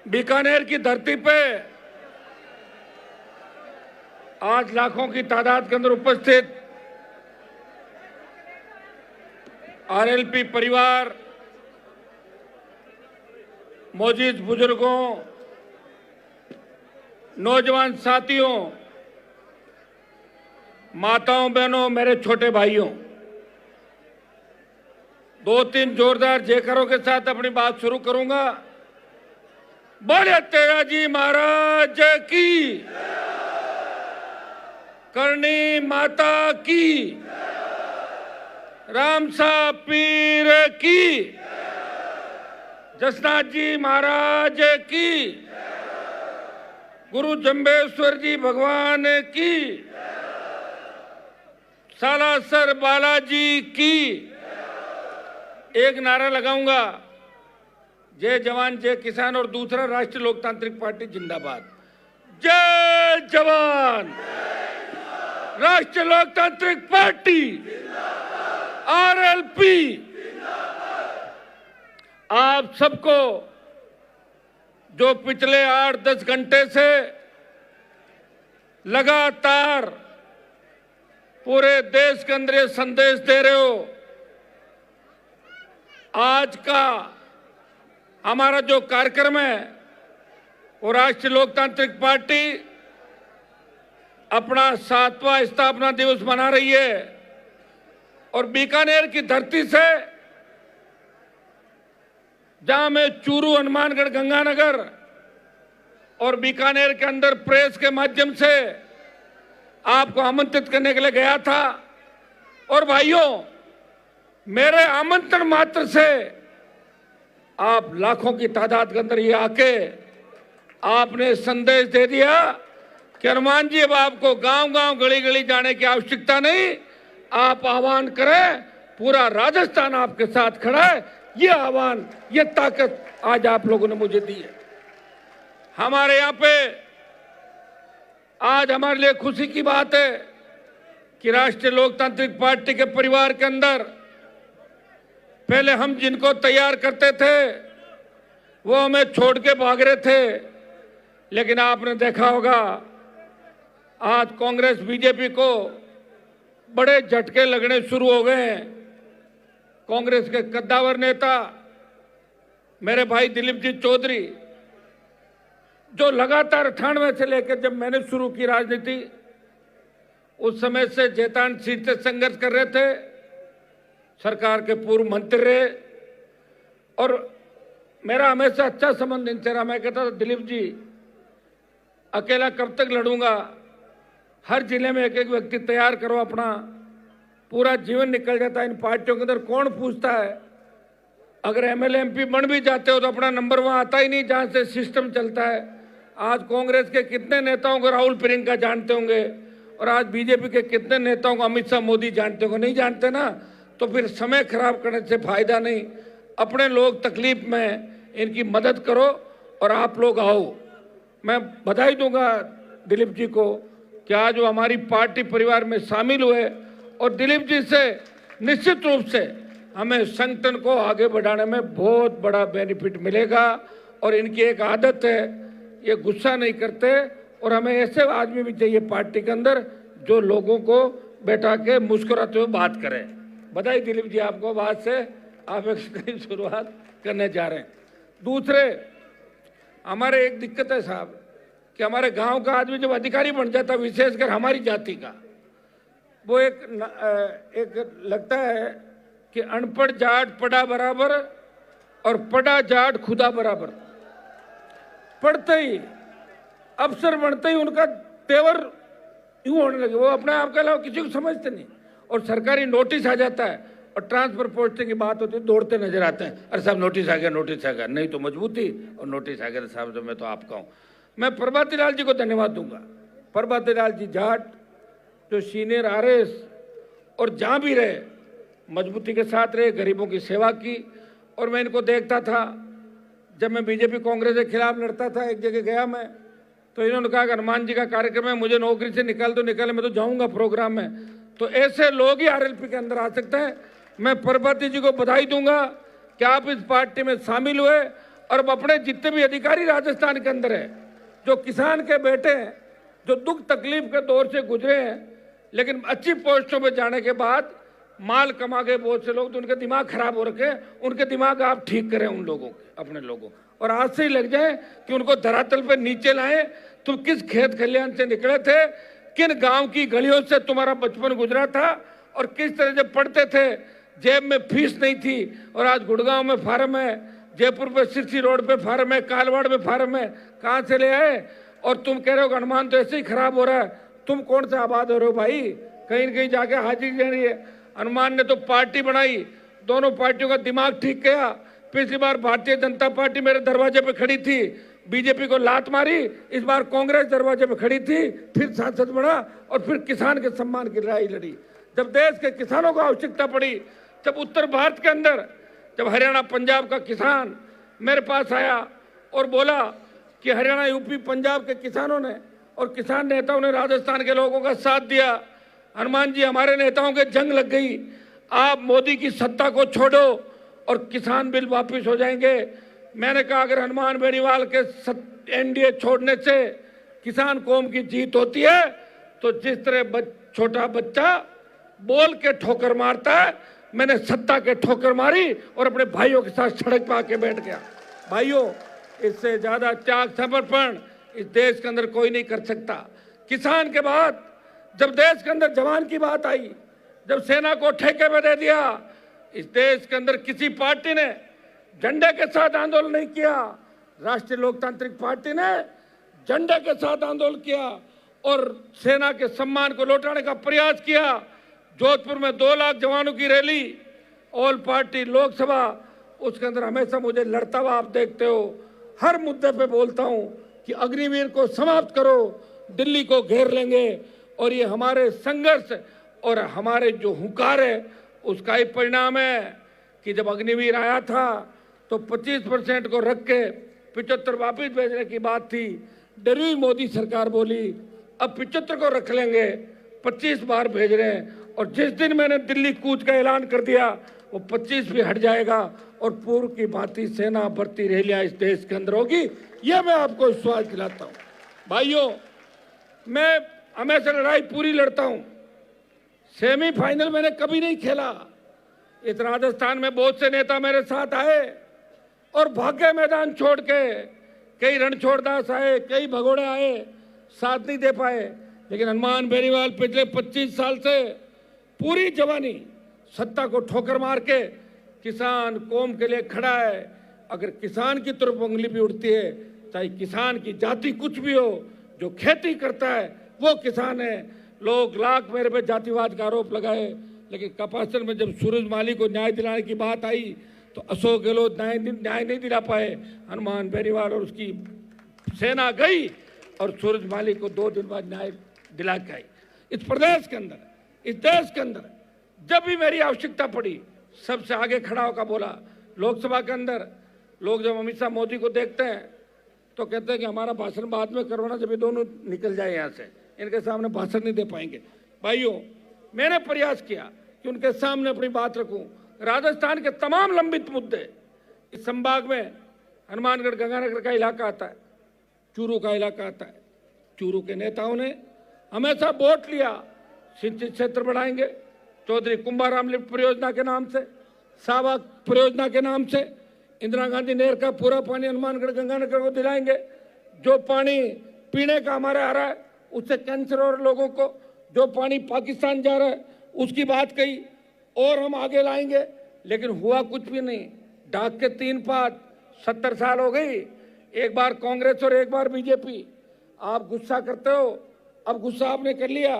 बीकानेर की धरती पे आज लाखों की तादाद के अंदर उपस्थित आरएलपी परिवार, मौजूद बुजुर्गों, नौजवान साथियों, माताओं बहनों, मेरे छोटे भाइयों, 2-3 जोरदार जयकारों के साथ अपनी बात शुरू करूंगा। बोले तेरा जी महाराज की, करणी माता की, रामसा पीर की, जसनाथ जी महाराज की, गुरु जंबेश्वर जी भगवान की, सालासर बालाजी की। एक नारा लगाऊंगा, जय जवान जय किसान, और दूसरा राष्ट्रीय लोकतांत्रिक पार्टी जिंदाबाद। जय जवान, राष्ट्रीय लोकतांत्रिक पार्टी आरएलपी। आप सबको जो पिछले 8-10 घंटे से लगातार पूरे देश के अंदर ये संदेश दे रहे हो, आज का हमारा जो कार्यक्रम है वो राष्ट्रीय लोकतांत्रिक पार्टी अपना 7वां स्थापना दिवस मना रही है और बीकानेर की धरती से, जहां मैं चूरू, हनुमानगढ़, गंगानगर और बीकानेर के अंदर प्रेस के माध्यम से आपको आमंत्रित करने के लिए गया था, और भाइयों, मेरे आमंत्रण मात्र से आप लाखों की तादाद के अंदर ये आके आपने संदेश दे दिया कि हनुमान जी, अब आपको गांव-गांव, गली-गली जाने की आवश्यकता नहीं, आप आह्वान करें, पूरा राजस्थान आपके साथ खड़ा है। ये आह्वान, ये ताकत आज आप लोगों ने मुझे दी है। हमारे यहाँ पे आज हमारे लिए खुशी की बात है कि राष्ट्रीय लोकतांत्रिक पार्टी के परिवार के अंदर पहले हम जिनको तैयार करते थे वो हमें छोड़ के भाग रहे थे, लेकिन आपने देखा होगा आज कांग्रेस बीजेपी को बड़े झटके लगने शुरू हो गए हैं। कांग्रेस के कद्दावर नेता मेरे भाई दिलीप जी चौधरी, जो लगातार 98 से लेकर जब मैंने शुरू की राजनीति, उस समय से जैतान सीट से संघर्ष कर रहे थे, सरकार के पूर्व मंत्री रहे, और मेरा हमेशा अच्छा संबंध इनसे रहा। मैं कहता था, दिलीप जी अकेला कब तक लड़ूंगा, हर जिले में एक एक व्यक्ति तैयार करो, अपना पूरा जीवन निकल जाता है इन पार्टियों के अंदर। कौन पूछता है, अगर एमएलए एमपी बन भी जाते हो तो अपना नंबर वहां आता ही नहीं जहां से सिस्टम चलता है। आज कांग्रेस के कितने नेताओं को राहुल प्रियंका जानते होंगे, और आज बीजेपी के कितने नेताओं को अमित शाह मोदी जानते होंगे? नहीं जानते ना, तो फिर समय खराब करने से फायदा नहीं। अपने लोग तकलीफ में, इनकी मदद करो और आप लोग आओ। मैं बधाई दूंगा दिलीप जी को कि आज वो हमारी पार्टी परिवार में शामिल हुए, और दिलीप जी से निश्चित रूप से हमें संगठन को आगे बढ़ाने में बहुत बड़ा बेनिफिट मिलेगा। और इनकी एक आदत है, ये गुस्सा नहीं करते, और हमें ऐसे आदमी भी चाहिए पार्टी के अंदर जो लोगों को बैठा के मुस्कुराते हुए बात करें। बधाई दिलीप जी आपको, बात से आप एक नई शुरुआत करने जा रहे हैं। दूसरे, हमारे एक दिक्कत है साहब कि हमारे गांव का आदमी जब अधिकारी बन जाता, विशेषकर हमारी जाति का, वो एक लगता है कि अनपढ़ जाट पढ़ा बराबर और पढ़ा जाट खुदा बराबर। पढ़ते ही, अफसर बनते ही उनका तेवर यूं होने लगे, वो अपने आप के अलावा किसी को समझते नहीं, और सरकारी नोटिस आ जाता है और ट्रांसफर पोस्टिंग की बात होती है, दौड़ते नजर आते हैं, अरे साहब नोटिस आ गया, नोटिस आ गया, नहीं तो मजबूती, और नोटिस आ गया साहब, तो मैं तो आपका हूँ। मैं प्रभाती लाल जी को धन्यवाद दूंगा। प्रभाती लाल जी जाट, जो सीनियर आरएस, और जहाँ भी रहे मजबूती के साथ रहे, गरीबों की सेवा की। और मैं इनको देखता था, जब मैं बीजेपी कांग्रेस के खिलाफ लड़ता था, एक जगह गया मैं, तो इन्होंने कहा कि हनुमान जी का कार्यक्रम है, मुझे नौकरी से निकाल दो, निकाले, मैं तो जाऊंगा प्रोग्राम में। तो ऐसे लोग ही आरएलपी के अंदर आ सकते हैं। मैं प्रभाती जी को बधाई दूंगा कि आप इस पार्टी में शामिल हुए, और अब अपने जितने भी अधिकारी राजस्थान के अंदर है, जो किसान के बेटे हैं, जो दुख तकलीफ के दौर से गुजरे हैं, लेकिन अच्छी पोस्टों पे जाने के बाद माल कमा गए बहुत से लोग, तो उनके दिमाग खराब हो रखे, उनके दिमाग आप ठीक करें उन लोगों के, अपने लोगों, और आज से ही लग जाए कि उनको धरातल पे नीचे लाएं। तुम किस खेत खलियान से निकले थे, किन गांव की गलियों से तुम्हारा बचपन गुजरा था, और किस तरह से पढ़ते थे, जेब में फीस नहीं थी, और आज गुड़गांव में फार्म है, जयपुर पे सिरसी रोड पे फार्म है, कालवाड़ में फार्म है, कहाँ से ले आए? और तुम कह रहे हो हनुमान तो ऐसे ही खराब हो रहा है। तुम कौन से आबाद हो रहे हो भाई? कहीं न कहीं जाके हाजिरी दे रही है। हनुमान ने तो पार्टी बनाई, दोनों पार्टियों का दिमाग ठीक किया। पिछली बार भारतीय जनता पार्टी मेरे दरवाजे पे खड़ी थी, बीजेपी को लात मारी, इस बार कांग्रेस दरवाजे पे खड़ी थी, फिर सांसद बना और फिर किसान के सम्मान की लड़ाई लड़ी। जब देश के किसानों को आवश्यकता पड़ी, जब उत्तर भारत के अंदर, जब हरियाणा पंजाब का किसान मेरे पास आया और बोला कि हरियाणा यूपी पंजाब के किसानों ने और किसान नेताओं ने राजस्थान के लोगों का साथ दिया, हनुमान जी हमारे नेताओं के जंग लग गई, आप मोदी की सत्ता को छोड़ो और किसान बिल वापस हो जाएंगे। मैंने कहा अगर हनुमान बेनीवाल के एनडीए छोड़ने से किसान कौम की जीत होती है, तो जिस तरह छोटा बच्चा बोल के ठोकर मारता है, मैंने सत्ता के ठोकर मारी और अपने भाइयों के साथ सड़क पर आके बैठ गया। भाइयों, इससे ज्यादा त्याग समर्पण इस देश के अंदर कोई नहीं कर सकता। किसान के बाद जब देश के अंदर जवान की बात आई, जब सेना को ठेके में दे दिया, इस देश के अंदर किसी पार्टी ने झंडे के साथ आंदोलन नहीं किया। राष्ट्रीय लोकतांत्रिक पार्टी ने झंडे के साथ आंदोलन किया और सेना के सम्मान को लौटाने का प्रयास किया। जोधपुर में 2 लाख जवानों की रैली, ऑल पार्टी लोकसभा, उसके अंदर हमेशा मुझे लड़ता हुआ आप देखते हो। हर मुद्दे पे बोलता हूं कि अग्निवीर को समाप्त करो, दिल्ली को घेर लेंगे, और ये हमारे संघर्ष और हमारे जो हुंकार है उसका ही परिणाम है कि जब अग्निवीर आया था तो 25% को रख के 75 वापिस भेजने की बात थी। डरी मोदी सरकार बोली अब 75 को रख लेंगे, 25 बार भेज रहे हैं, और जिस दिन मैंने दिल्ली कूच का ऐलान कर दिया वो 25 भी हट जाएगा और पूर्व की भांति सेना भर्ती रैलियां इस देश के अंदर होगी। यह मैं आपको विश्वास दिलाता हूं। भाइयों, मैं हमेशा लड़ाई पूरी लड़ता हूं। सेमीफाइनल मैंने कभी नहीं खेला। इस राजस्थान में बहुत से नेता मेरे साथ आए और भाग्य मैदान छोड़ के, कई रणछोड़दास आए, कई भगोड़े आए, साथ नहीं दे पाए। लेकिन हनुमान बेनीवाल पिछले 25 साल से पूरी जवानी सत्ता को ठोकर मार के किसान कौम के लिए खड़ा है। अगर किसान की तरफ उंगली भी उठती है, चाहे किसान की जाति कुछ भी हो, जो खेती करता है वो किसान है। लोग लाख मेरे पे जातिवाद का आरोप लगाए, लेकिन कपासन में जब सूरजमाली को न्याय दिलाने की बात आई तो अशोक गहलोत न्याय नहीं दिला पाए। हनुमान बेनीवाल और उसकी सेना गई और सूरजमाली को 2 दिन बाद न्याय दिला के आई। इस प्रदेश के अंदर, इस देश के अंदर जब भी मेरी आवश्यकता पड़ी, सबसे आगे खड़ा होकर बोला। लोकसभा के अंदर लोग जब अमित शाह मोदी को देखते हैं तो कहते हैं कि हमारा भाषण बाद में करवाना, जब ये दोनों निकल जाए यहाँ से, इनके सामने भाषण नहीं दे पाएंगे। भाइयों, मैंने प्रयास किया कि उनके सामने अपनी बात रखूं। राजस्थान के तमाम लंबित मुद्दे, इस संभाग में हनुमानगढ़ गंगानगर का इलाका आता है, चूरू का इलाका आता है। चूरू के नेताओं ने हमेशा वोट लिया, सिंचित क्षेत्र बढ़ाएंगे, चौधरी कुंभाराम लिफ्ट परियोजना के नाम से, सावा परियोजना के नाम से, इंदिरा गांधी नहर का पूरा पानी हनुमानगढ़ गंगानगर को दिलाएंगे। जो पानी पीने का हमारे आ रहा है उससे कैंसर और लोगों को, जो पानी पाकिस्तान जा रहा है उसकी बात कही, और हम आगे लाएंगे। लेकिन हुआ कुछ भी नहीं। डाक के 3 पात, 70 साल हो गई, एक बार कांग्रेस और एक बार बीजेपी। आप गुस्सा करते हो, अब गुस्सा आपने कर लिया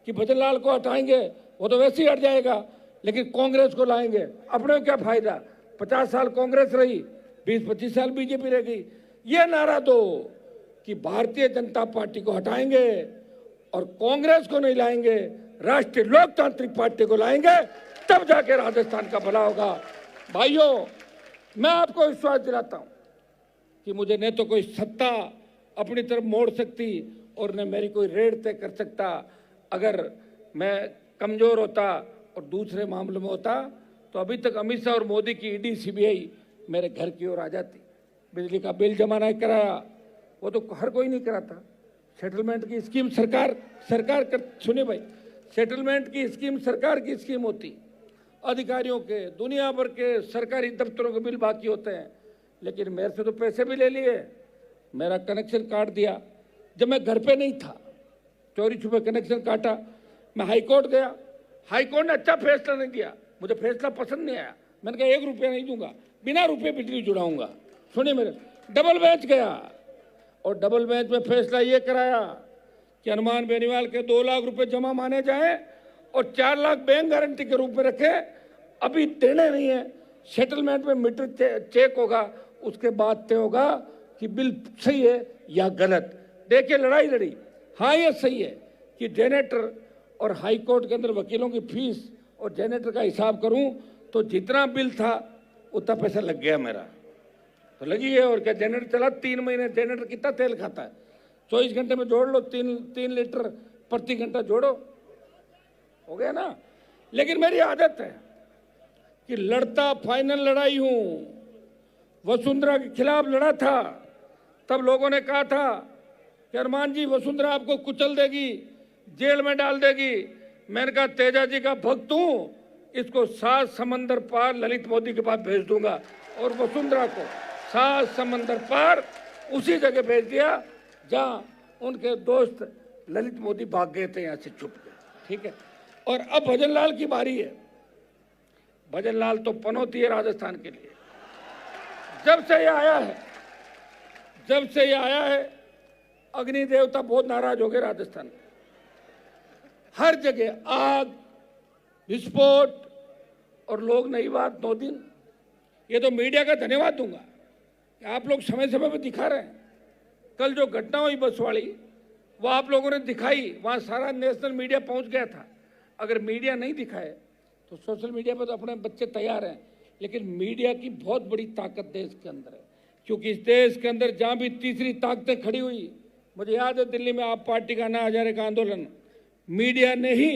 कि भजनलाल को हटाएंगे, वो तो वैसे ही हट जाएगा, लेकिन कांग्रेस को लाएंगे। अपने को क्या फायदा? 50 साल कांग्रेस रही, 20-25 साल बीजेपी रह गई। ये नारा दो कि भारतीय जनता पार्टी को हटाएंगे और कांग्रेस को नहीं लाएंगे, राष्ट्रीय लोकतांत्रिक पार्टी को लाएंगे, तब जाके राजस्थान का भला होगा। भाइयों, मैं आपको विश्वास दिलाता हूं कि मुझे न तो कोई सत्ता अपनी तरफ मोड़ सकती और न मेरी कोई रेड तय कर सकता। अगर मैं कमजोर होता और दूसरे मामलों में होता तो अभी तक अमित शाह और मोदी की ईडी सीबीआई मेरे घर की ओर आ जाती। बिजली का बिल जमा नहीं कराया, वो तो हर कोई नहीं कराता। सेटलमेंट की स्कीम सरकार कर, सुने भाई, सेटलमेंट की स्कीम सरकार की स्कीम होती। अधिकारियों के, दुनिया भर के सरकारी दफ्तरों के बिल बाकी होते हैं, लेकिन मेरे से तो पैसे भी ले लिए, मेरा कनेक्शन काट दिया जब मैं घर पे नहीं था, चोरी छुपे कनेक्शन काटा। मैं हाईकोर्ट गया, हाईकोर्ट ने अच्छा फैसला नहीं दिया, मुझे फैसला पसंद नहीं आया। मैंने कहा 1 रुपया नहीं दूंगा, बिना रुपये बिजली जुड़ाऊंगा। सुनिए मेरे, डबल बेंच गया और डबल बेंच में फैसला ये कराया कि हनुमान बेनीवाल के 2 लाख रुपए जमा माने जाए और 4 लाख बैंक गारंटी के रूप में रखे। अभी देने नहीं है, सेटलमेंट में मीटर चेक होगा, उसके बाद तय होगा कि बिल सही है या गलत। देखिए लड़ाई लड़ी, हाँ ये सही है कि जनरेटर और हाई कोर्ट के अंदर वकीलों की फीस और जनरेटर का हिसाब करूं तो जितना बिल था उतना पैसा लग गया मेरा, तो लगी है। और क्या जनरेटर चला 3 महीने, जनरेटर कितना तेल खाता है, 24 घंटे में जोड़ लो, 3 लीटर प्रति घंटा जोड़ो, हो गया ना। लेकिन मेरी आदत है कि लड़ता फाइनल लड़ाई हूं। वसुंधरा के खिलाफ लड़ा था, तब लोगों ने कहा था कि हनुमान जी वसुंधरा आपको कुचल देगी, जेल में डाल देगी। मैंने कहा तेजा जी का भक्त हूं, इसको 7 समंदर पार ललित मोदी के पास भेज दूंगा। और वसुंधरा को 7 समंदर पार उसी जगह भेज दिया जहां उनके दोस्त ललित मोदी भाग गए थे, यहां से छुप गए, ठीक है। और अब भजनलाल की बारी है। भजनलाल तो पनौती है राजस्थान के लिए। जब से ये आया है अग्नि देवता बहुत नाराज हो गए राजस्थान में। हर जगह आग, विस्फोट और लोग नई बात 9 दिन। ये तो मीडिया का धन्यवाद दूंगा कि आप लोग समय समय पर दिखा रहे हैं। कल जो घटना हुई बस वाली, वो आप लोगों ने दिखाई, वहां सारा नेशनल मीडिया पहुंच गया था। अगर मीडिया नहीं दिखाए तो सोशल मीडिया पर तो अपने बच्चे तैयार हैं, लेकिन मीडिया की बहुत बड़ी ताकत देश के अंदर है। क्योंकि इस देश के अंदर जहां भी तीसरी ताकतें खड़ी हुई, मुझे याद है दिल्ली में आप पार्टी का 9 हज़ारे का आंदोलन, मीडिया ने ही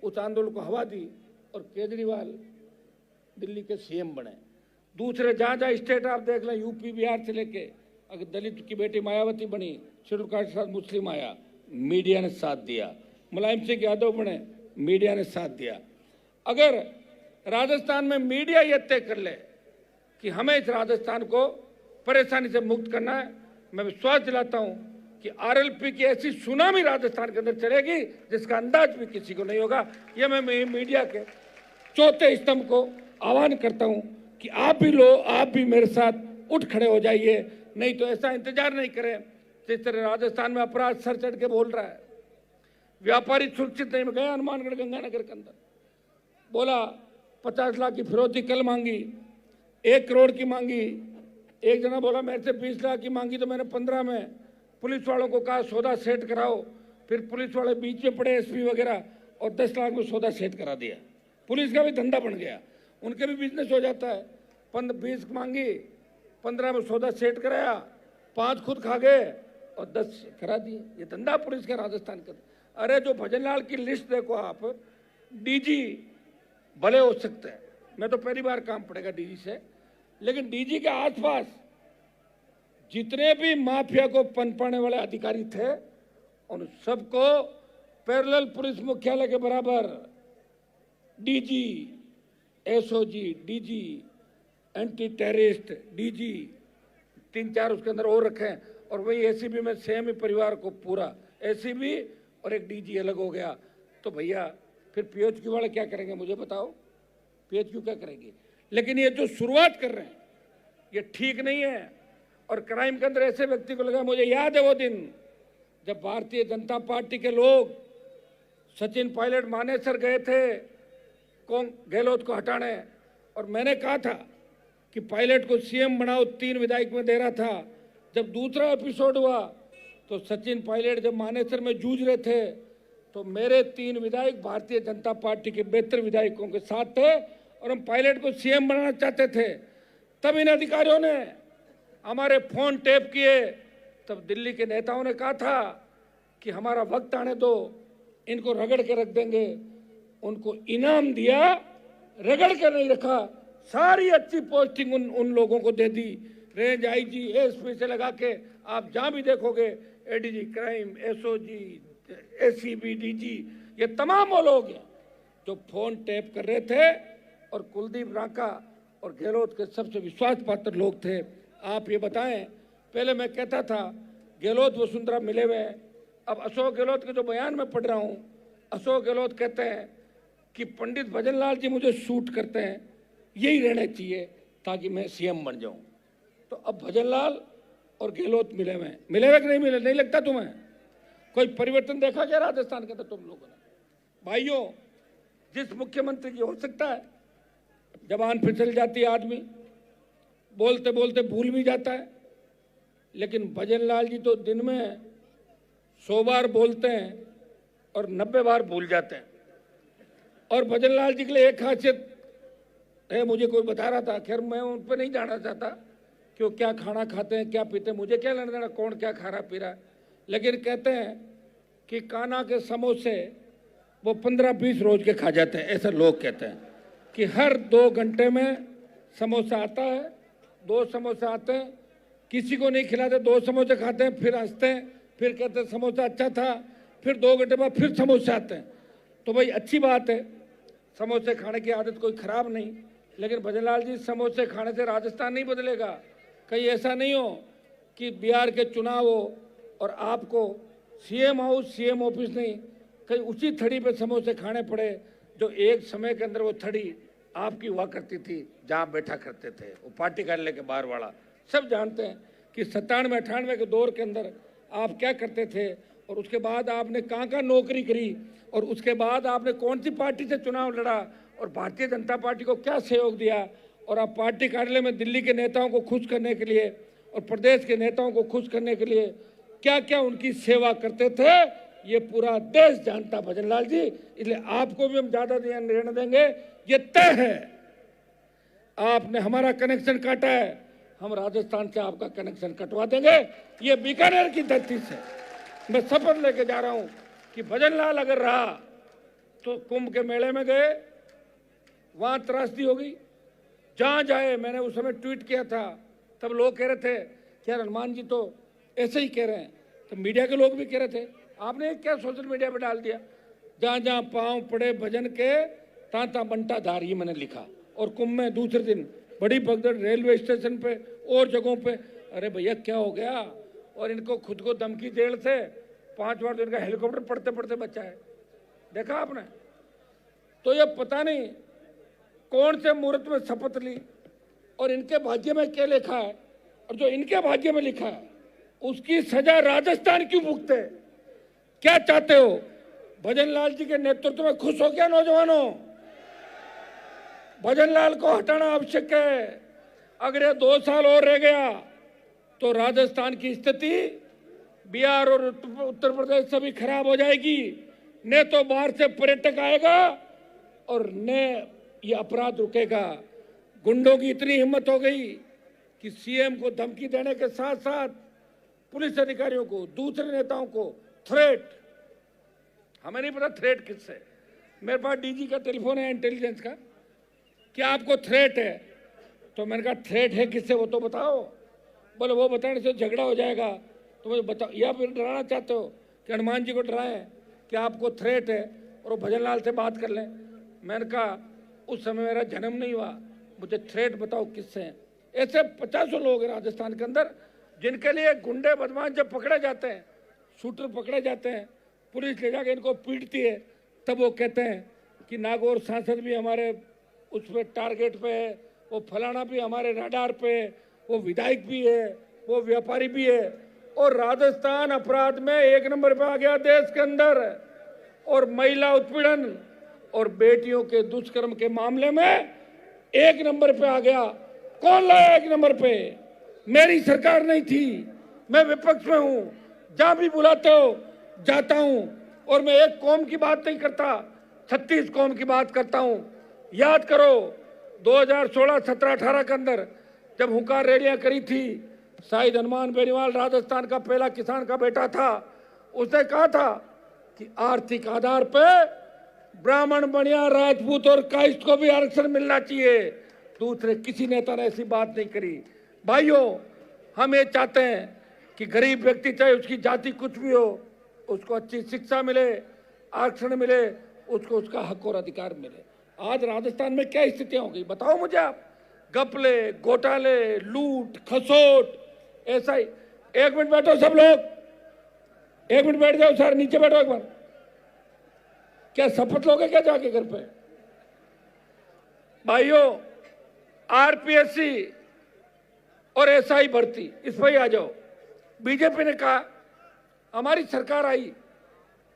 उस आंदोलन को हवा दी और केजरीवाल दिल्ली के सीएम बने। दूसरे जहां जहां स्टेट आप देख लें, यूपी बिहार से लेके, अगर दलित की बेटी मायावती बनी, शेड्यूल कास्ट के साथ मुस्लिम आया, मीडिया ने साथ दिया। मुलायम सिंह यादव बने, मीडिया ने साथ दिया। अगर राजस्थान में मीडिया यह तय कर ले कि हमें इस राजस्थान को परेशानी से मुक्त करना है, मैं विश्वास दिलाता हूं कि आरएलपी की ऐसी सुनामी राजस्थान के अंदर चलेगी जिसका अंदाज भी किसी को नहीं होगा। यह मैं मीडिया के चौथे स्तंभ को आह्वान करता हूं कि आप भी मेरे साथ उठ खड़े हो जाइए। नहीं तो ऐसा इंतजार नहीं करें जिस तरह राजस्थान में अपराध सर चढ़ के बोल रहा है। व्यापारी सुरक्षित नहीं, गया हनुमानगढ़ गंगानगर के अंदर, बोला 50 लाख की फिरौती कल मांगी, 1 करोड़ की मांगी। एक जना बोला मेरे से 20 लाख की मांगी तो मैंने 15 में। पुलिस वालों को कहा सौदा सेट कराओ, फिर पुलिस वाले बीच में पड़े एसपी वगैरह और 10 लाख में सौदा सेट करा दिया। पुलिस का भी धंधा बन गया, उनके भी बिजनेस हो जाता है। 20 मांगी, 15 में सौदा सेट कराया, 5 खुद खा गए और 10 करा दिए। ये धंधा पुलिस का राजस्थान का। अरे जो भजनलाल की लिस्ट देखो आप, डीजी भले हो सकते हैं, मैं तो पहली बार काम पड़ेगा डीजी से, लेकिन डीजी के आसपास जितने भी माफिया को पनपाने वाले अधिकारी थे उन सबको पैरेलल पुलिस मुख्यालय के बराबर DG, SOG, DG, anti terrorist DG, 3-4 उसके अंदर और रखे हैं। और वही एसीबी में सेम ही परिवार को पूरा एसीबी और एक डीजी अलग हो गया। तो भैया फिर पीएचक्यू वाले क्या करेंगे मुझे बताओ, पीएचक्यू क्या करेंगे? लेकिन ये जो शुरुआत कर रहे हैं ये ठीक नहीं है। और क्राइम के अंदर ऐसे व्यक्ति को लगा, मुझे याद है वो दिन जब भारतीय जनता पार्टी के लोग सचिन पायलट मानेसर गए थे गहलोत को हटाने, और मैंने कहा था कि पायलट को सीएम बनाओ, 3 विधायक में दे रहा था। जब दूसरा एपिसोड हुआ तो सचिन पायलट जब मानेसर में जूझ रहे थे तो मेरे 3 विधायक भारतीय जनता पार्टी के बेहतर विधायकों के साथ थे और हम पायलट को सीएम बनाना चाहते थे। तब इन अधिकारियों ने हमारे फोन टेप किए। तब दिल्ली के नेताओं ने कहा था कि हमारा वक्त आने दो, इनको रगड़ के रख देंगे। उनको इनाम दिया, रगड़ के नहीं रखा। सारी अच्छी पोस्टिंग उन लोगों को दे दी। रेंज आईजी एसपी से लगा के आप जहां भी देखोगे, ADG crime, SOG, ACB, DG, ये तमाम वो लोग हैं जो फोन टैप कर रहे थे और कुलदीप रांका और गहलोत के सबसे विश्वास पात्र लोग थे। आप ये बताएं, पहले मैं कहता था गहलोत वसुंधरा मिले हुए हैं, अब अशोक गहलोत के जो बयान में पढ़ रहा हूं, अशोक गहलोत कहते हैं कि पंडित भजनलाल जी मुझे शूट करते हैं, यही रहना चाहिए ताकि मैं सीएम बन जाऊं। तो अब भजनलाल और गहलोत मिले हुए हैं, मिले हुए कि नहीं मिले? नहीं लगता तुम्हें कोई परिवर्तन देखा क्या राजस्थान के अंदर तुम लोगों ने? भाइयों, जिस मुख्यमंत्री की हो सकता है जबान फिसल जाती है, आदमी बोलते बोलते भूल भी जाता है, लेकिन भजनलाल जी तो दिन में 100 बार बोलते हैं और 90 बार भूल जाते हैं। और भजनलाल जी के लिए एक खासियत है, मुझे कोई बता रहा था, खैर मैं उन पर नहीं जाना चाहता कि वो क्या खाना खाते हैं, क्या पीते हैं, मुझे क्या लेना देना कौन क्या खा रहा पी रहा है, लेकिन कहते हैं कि कान्हा के समोसे वो 15-20 रोज के खा जाते हैं। ऐसा लोग कहते हैं कि हर 2 घंटे में समोसा आता है, 2 समोसे आते हैं, किसी को नहीं खिलाते, 2 समोसे खाते हैं, फिर हंसते हैं, फिर कहते हैं समोसा अच्छा था, फिर 2 घंटे बाद फिर समोसे आते हैं। तो भाई अच्छी बात है, समोसे खाने की आदत कोई खराब नहीं, लेकिन भजनलाल जी समोसे खाने से राजस्थान नहीं बदलेगा। कहीं ऐसा नहीं हो कि बिहार के चुनाव हो और आपको सीएम हाउस सीएम ऑफिस नहीं, कहीं उसी थड़ी पे समोसे खाने पड़े जो एक समय के अंदर वो थड़ी आपकी हुआ करती थी, जहाँ बैठा करते थे वो पार्टी कार्यालय के बाहर वाला। सब जानते हैं कि 97-98 के दौर के अंदर आप क्या करते थे और उसके बाद आपने कहाँ नौकरी करी और उसके बाद आपने कौन सी पार्टी से चुनाव लड़ा और भारतीय जनता पार्टी को क्या सहयोग दिया, और आप पार्टी कार्यालय में दिल्ली के नेताओं को खुश करने के लिए और प्रदेश के नेताओं को खुश करने के लिए क्या क्या उनकी सेवा करते थे, ये पूरा देश जानता भजनलाल जी। इसलिए आपको भी हम ज्यादा ध्यान रहने देंगे, ये तय है। आपने हमारा कनेक्शन काटा है, हम राजस्थान से आपका कनेक्शन कटवा देंगे, ये बीकानेर की धरती से मैं शपथ लेके जा रहा हूं कि भजनलाल अगर रहा तो कुंभ के मेले में गए, वहां त्रासदी होगी, जहां जाए। मैंने उस समय ट्वीट किया था, तब लोग कह रहे थे कि यार हनुमान जी तो ऐसे ही कह रहे हैं, तो मीडिया के लोग भी कह रहे थे, आपने क्या सोशल मीडिया पे डाल दिया, जहां जहां पांव पड़े भजन के तांता बंटा धार, ये मैंने लिखा। और कुंभ में दूसरे दिन बड़ी भगदड़ रेलवे स्टेशन पे और जगहों पे, अरे भैया क्या हो गया? और इनको खुद को धमकी जेल से 5 बार तो इनका हेलीकॉप्टर पढ़ते पढ़ते बचा है, देखा आपने? तो ये पता नहीं कौन से मुहूर्त में शपथ ली और इनके भाग्य में क्या लिखा है, और जो इनके भाग्य में लिखा है उसकी सजा राजस्थान क्यों भुगते? क्या चाहते हो? भजनलाल जी के नेतृत्व में खुश हो क्या नौजवानों? भजनलाल को हटाना आवश्यक है। अगर ये 2 साल और रह गया तो राजस्थान की स्थिति बिहार और उत्तर प्रदेश से भी खराब हो जाएगी। न तो बाहर से पर्यटक आएगा और न ये अपराध रुकेगा। गुंडों की इतनी हिम्मत हो गई कि सीएम को धमकी देने के साथ साथ पुलिस अधिकारियों को, दूसरे नेताओं को थ्रेट, हमें नहीं पता थ्रेट किससे। मेरे पास डीजी का टेलीफोन है इंटेलिजेंस का, क्या आपको थ्रेट है? तो मैंने कहा थ्रेट है किससे वो तो बताओ। बोले वो बताने से झगड़ा हो जाएगा, तो मुझे बताओ, या फिर डराना चाहते हो कि हनुमान जी को डराएं कि आपको थ्रेट है और वो भजनलाल से बात कर लें? मैंने कहा उस समय मेरा जन्म नहीं हुआ, मुझे थ्रेट बताओ किससे हैं। ऐसे 50 लोग हैं राजस्थान के अंदर जिनके लिए गुंडे बदमाश जब पकड़े जाते हैं, शूटर पकड़े जाते हैं, पुलिस ले जाके इनको पीटती है, तब वो कहते हैं कि नागौर सांसद भी हमारे उस पर टारगेट पे है, वो फलाना भी हमारे रडार पे है, वो विधायक भी है, वो व्यापारी भी है। और राजस्थान अपराध में 1 नंबर पे आ गया देश के अंदर। और महिला उत्पीड़न और बेटियों के दुष्कर्म के मामले में 1 नंबर पे आ गया। कौन लाया 1 नंबर पे? मेरी सरकार नहीं थी, मैं विपक्ष में हूं, जहां भी बुलाते हो जाता हूं। और मैं एक कौम की बात नहीं करता, 36 कौम की बात करता हूं। याद करो 2016, 17, 18 के अंदर जब हुंकार रैलियां करी थी, शाहिद हनुमान बेनीवाल राजस्थान का पहला किसान का बेटा था, उसने कहा था कि आर्थिक आधार पे ब्राह्मण, बनिया, राजपूत और काइस्ट को भी आरक्षण मिलना चाहिए। दूसरे किसी नेता ने ऐसी बात नहीं करी। भाइयों, हम ये चाहते हैं कि गरीब व्यक्ति चाहे उसकी जाति कुछ भी हो, उसको अच्छी शिक्षा मिले, आरक्षण मिले, उसको उसका हक और अधिकार मिले। आज राजस्थान में क्या स्थितियां हो गई बताओ मुझे आप। घपले, घोटाले, लूट खसोट, ऐसा ही। एक मिनट बैठो सब लोग, एक मिनट बैठ जाओ सर, नीचे बैठो एक बार। क्या शपथ लोगे क्या जाके घर पे? भाइयों, आरपीएससी और एसआई भर्ती, इस पर ही आ जाओ। बीजेपी ने कहा हमारी सरकार आई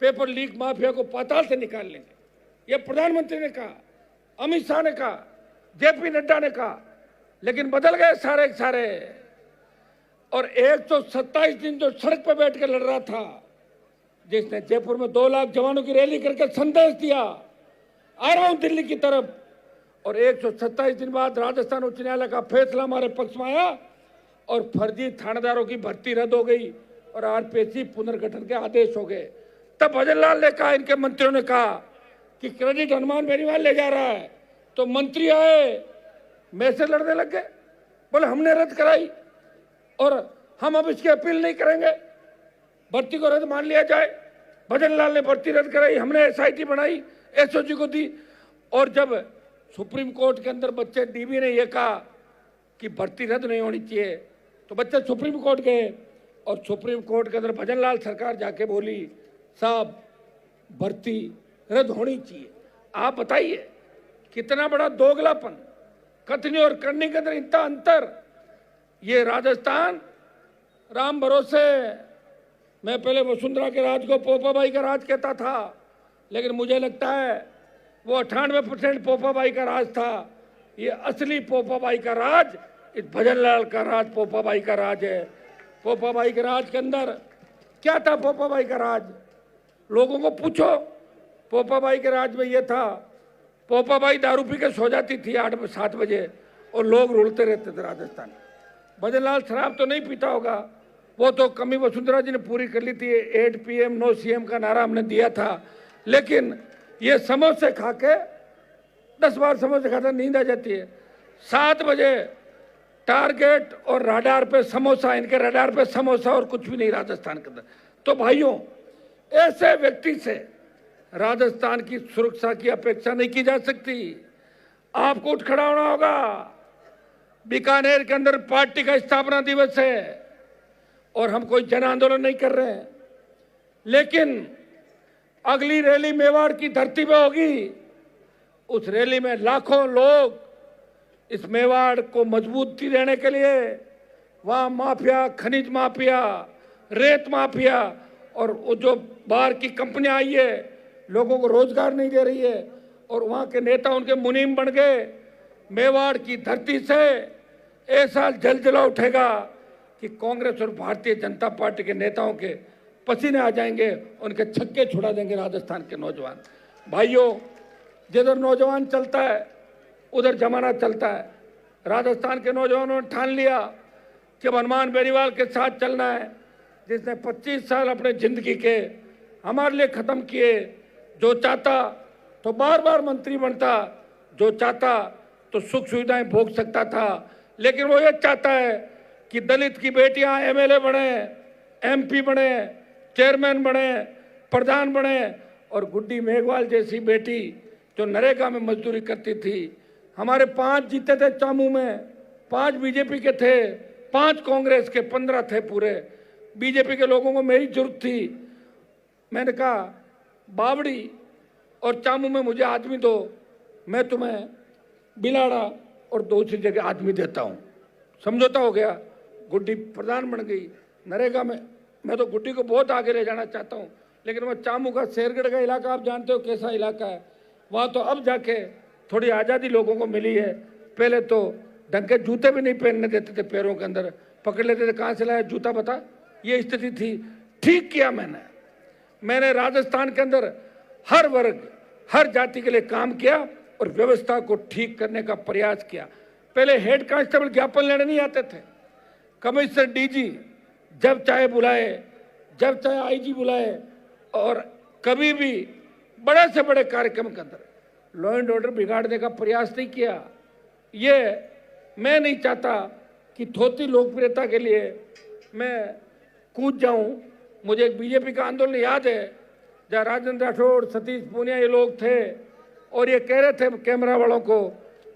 पेपर लीक माफिया को पाताल से निकाल लेंगे, यह प्रधानमंत्री ने कहा, अमित शाह ने कहा, जेपी नड्डा ने कहा, लेकिन बदल गए सारे के सारे। और 127 दिन जो सड़क पर बैठ कर लड़ रहा था, जिसने जयपुर में 2 लाख जवानों की रैली करके संदेश दिया आ रहा हूं दिल्ली की तरफ, और 127 दिन बाद राजस्थान उच्च न्यायालय का फैसला हमारे पक्ष में आया और फर्जी थानेदारों की भर्ती रद्द हो गई और आरपीएससी पुनर्गठन के आदेश हो गए। तब भजन लाल ने कहा, इनके मंत्रियों ने कहा कि क्रेडिट हनुमान बेनीवाल ले जा रहा है, तो मंत्री आए मैं से लड़ने लग गए, बोले हमने रद्द कराई और हम अब इसकी अपील नहीं करेंगे, भर्ती को रद्द मान लिया जाए। भजन लाल ने भर्ती रद्द कराई, हमने एसआईटी बनाई, एसओजी को दी। और जब सुप्रीम कोर्ट के अंदर बच्चे डीबी ने यह कहा कि भर्ती रद्द नहीं होनी चाहिए, तो बच्चे सुप्रीम कोर्ट गए और सुप्रीम कोर्ट के अंदर भजन लाल सरकार जाके बोली साहब भर्ती रद्द होनी चाहिए। आप बताइए कितना बड़ा दोगलापन, कथनी और करनी के अंदर इतना अंतर। ये राजस्थान राम भरोसे, मैं पहले वसुंधरा के राज को पोपाबाई का राज कहता था, लेकिन मुझे लगता है वो 98% पोपाबाई का राज था। ये असली पोपाबाई का राज इस भजन लाल का राज पोपाबाई का राज है। पोपाबाई के राज के अंदर क्या था? पोपाबाई का राज लोगों को पूछो, पोपाबाई के राज में ये था, पोपाबाई दारू पी के सो जाती थी 8-7 बजे और लोग रुलते रहते थे राजस्थान। भजन लाल शराब तो नहीं पीता होगा, वो तो कमी वसुंधरा जी ने पूरी कर ली थी। 8 PM नो CM का नारा हमने दिया था, लेकिन ये समोसे खा के 10 बार समोसे खाता नींद आ जाती है। 7 बजे टारगेट और रडार पे समोसा, इनके रडार पे समोसा और कुछ भी नहीं राजस्थान के अंदर। तो भाइयों, ऐसे व्यक्ति से राजस्थान की सुरक्षा की अपेक्षा नहीं की जा सकती। आपको उठ खड़ा होना होगा। बीकानेर के अंदर पार्टी का स्थापना दिवस है और हम कोई जन आंदोलन नहीं कर रहे हैं, लेकिन अगली रैली मेवाड़ की धरती पे होगी। उस रैली में लाखों लोग इस मेवाड़ को मजबूती देने के लिए, वहां माफिया, खनिज माफिया, रेत माफिया और वो जो बाहर की कंपनियां आई है, लोगों को रोजगार नहीं दे रही है, और वहां के नेता उनके मुनीम बन गए। मेवाड़ की धरती से ऐसा जलजला उठेगा कि कांग्रेस और भारतीय जनता पार्टी के नेताओं के पसीने आ जाएंगे, उनके छक्के छुड़ा देंगे राजस्थान के नौजवान। भाइयों, जिधर नौजवान चलता है उधर जमाना चलता है। राजस्थान के नौजवानों ने ठान लिया कि हनुमान बेनीवाल के साथ चलना है, जिसने 25 साल अपने जिंदगी के हमारे लिए खत्म किए। जो चाहता तो बार बार मंत्री बनता, जो चाहता तो सुख सुविधाएं भोग सकता था, लेकिन वो ये चाहता है कि दलित की बेटियां MLA बने, MP बने, चेयरमैन बने, प्रधान बने, और गुड्डी मेघवाल जैसी बेटी जो नरेगा में मजदूरी करती थी। हमारे 5 जीते थे चामू में, 5 बीजेपी के थे, 5 कांग्रेस के, 15 थे पूरे। बीजेपी के लोगों को मेरी जरूरत थी। मैंने कहा बावड़ी और चामू में मुझे आदमी दो, मैं तुम्हें बिलाड़ा और दूसरी जगह आदमी देता हूँ। समझौता हो गया, गुड्डी प्रधान बन गई नरेगा में। मैं तो गुड्डी को बहुत आगे ले जाना चाहता हूँ, लेकिन वो चामू का शेरगढ़ का इलाका आप जानते हो कैसा इलाका है, वहाँ तो अब जाके थोड़ी आज़ादी लोगों को मिली है। पहले तो ढंग के जूते भी नहीं पहनने देते थे, पैरों के अंदर पकड़ लेते थे, कहाँ से लाया जूता बता, ये स्थिति थी। ठीक किया मैंने राजस्थान के अंदर हर वर्ग, हर जाति के लिए काम किया और व्यवस्था को ठीक करने का प्रयास किया। पहले हेड कांस्टेबल ज्ञापन लेने नहीं आते थे, कमिश्नर DG जब चाहे बुलाए, जब चाहे IG बुलाए, और कभी भी बड़े से बड़े कार्यक्रम के अंदर लॉ एंड ऑर्डर बिगाड़ने का प्रयास नहीं किया। ये मैं नहीं चाहता कि कि थोती लोकप्रियता के लिए मैं कूद जाऊं। मुझे एक बीजेपी का आंदोलन याद है जहाँ राजेंद्र राठौड़, सतीश पूनिया ये लोग थे और ये कह रहे थे कैमरा वालों को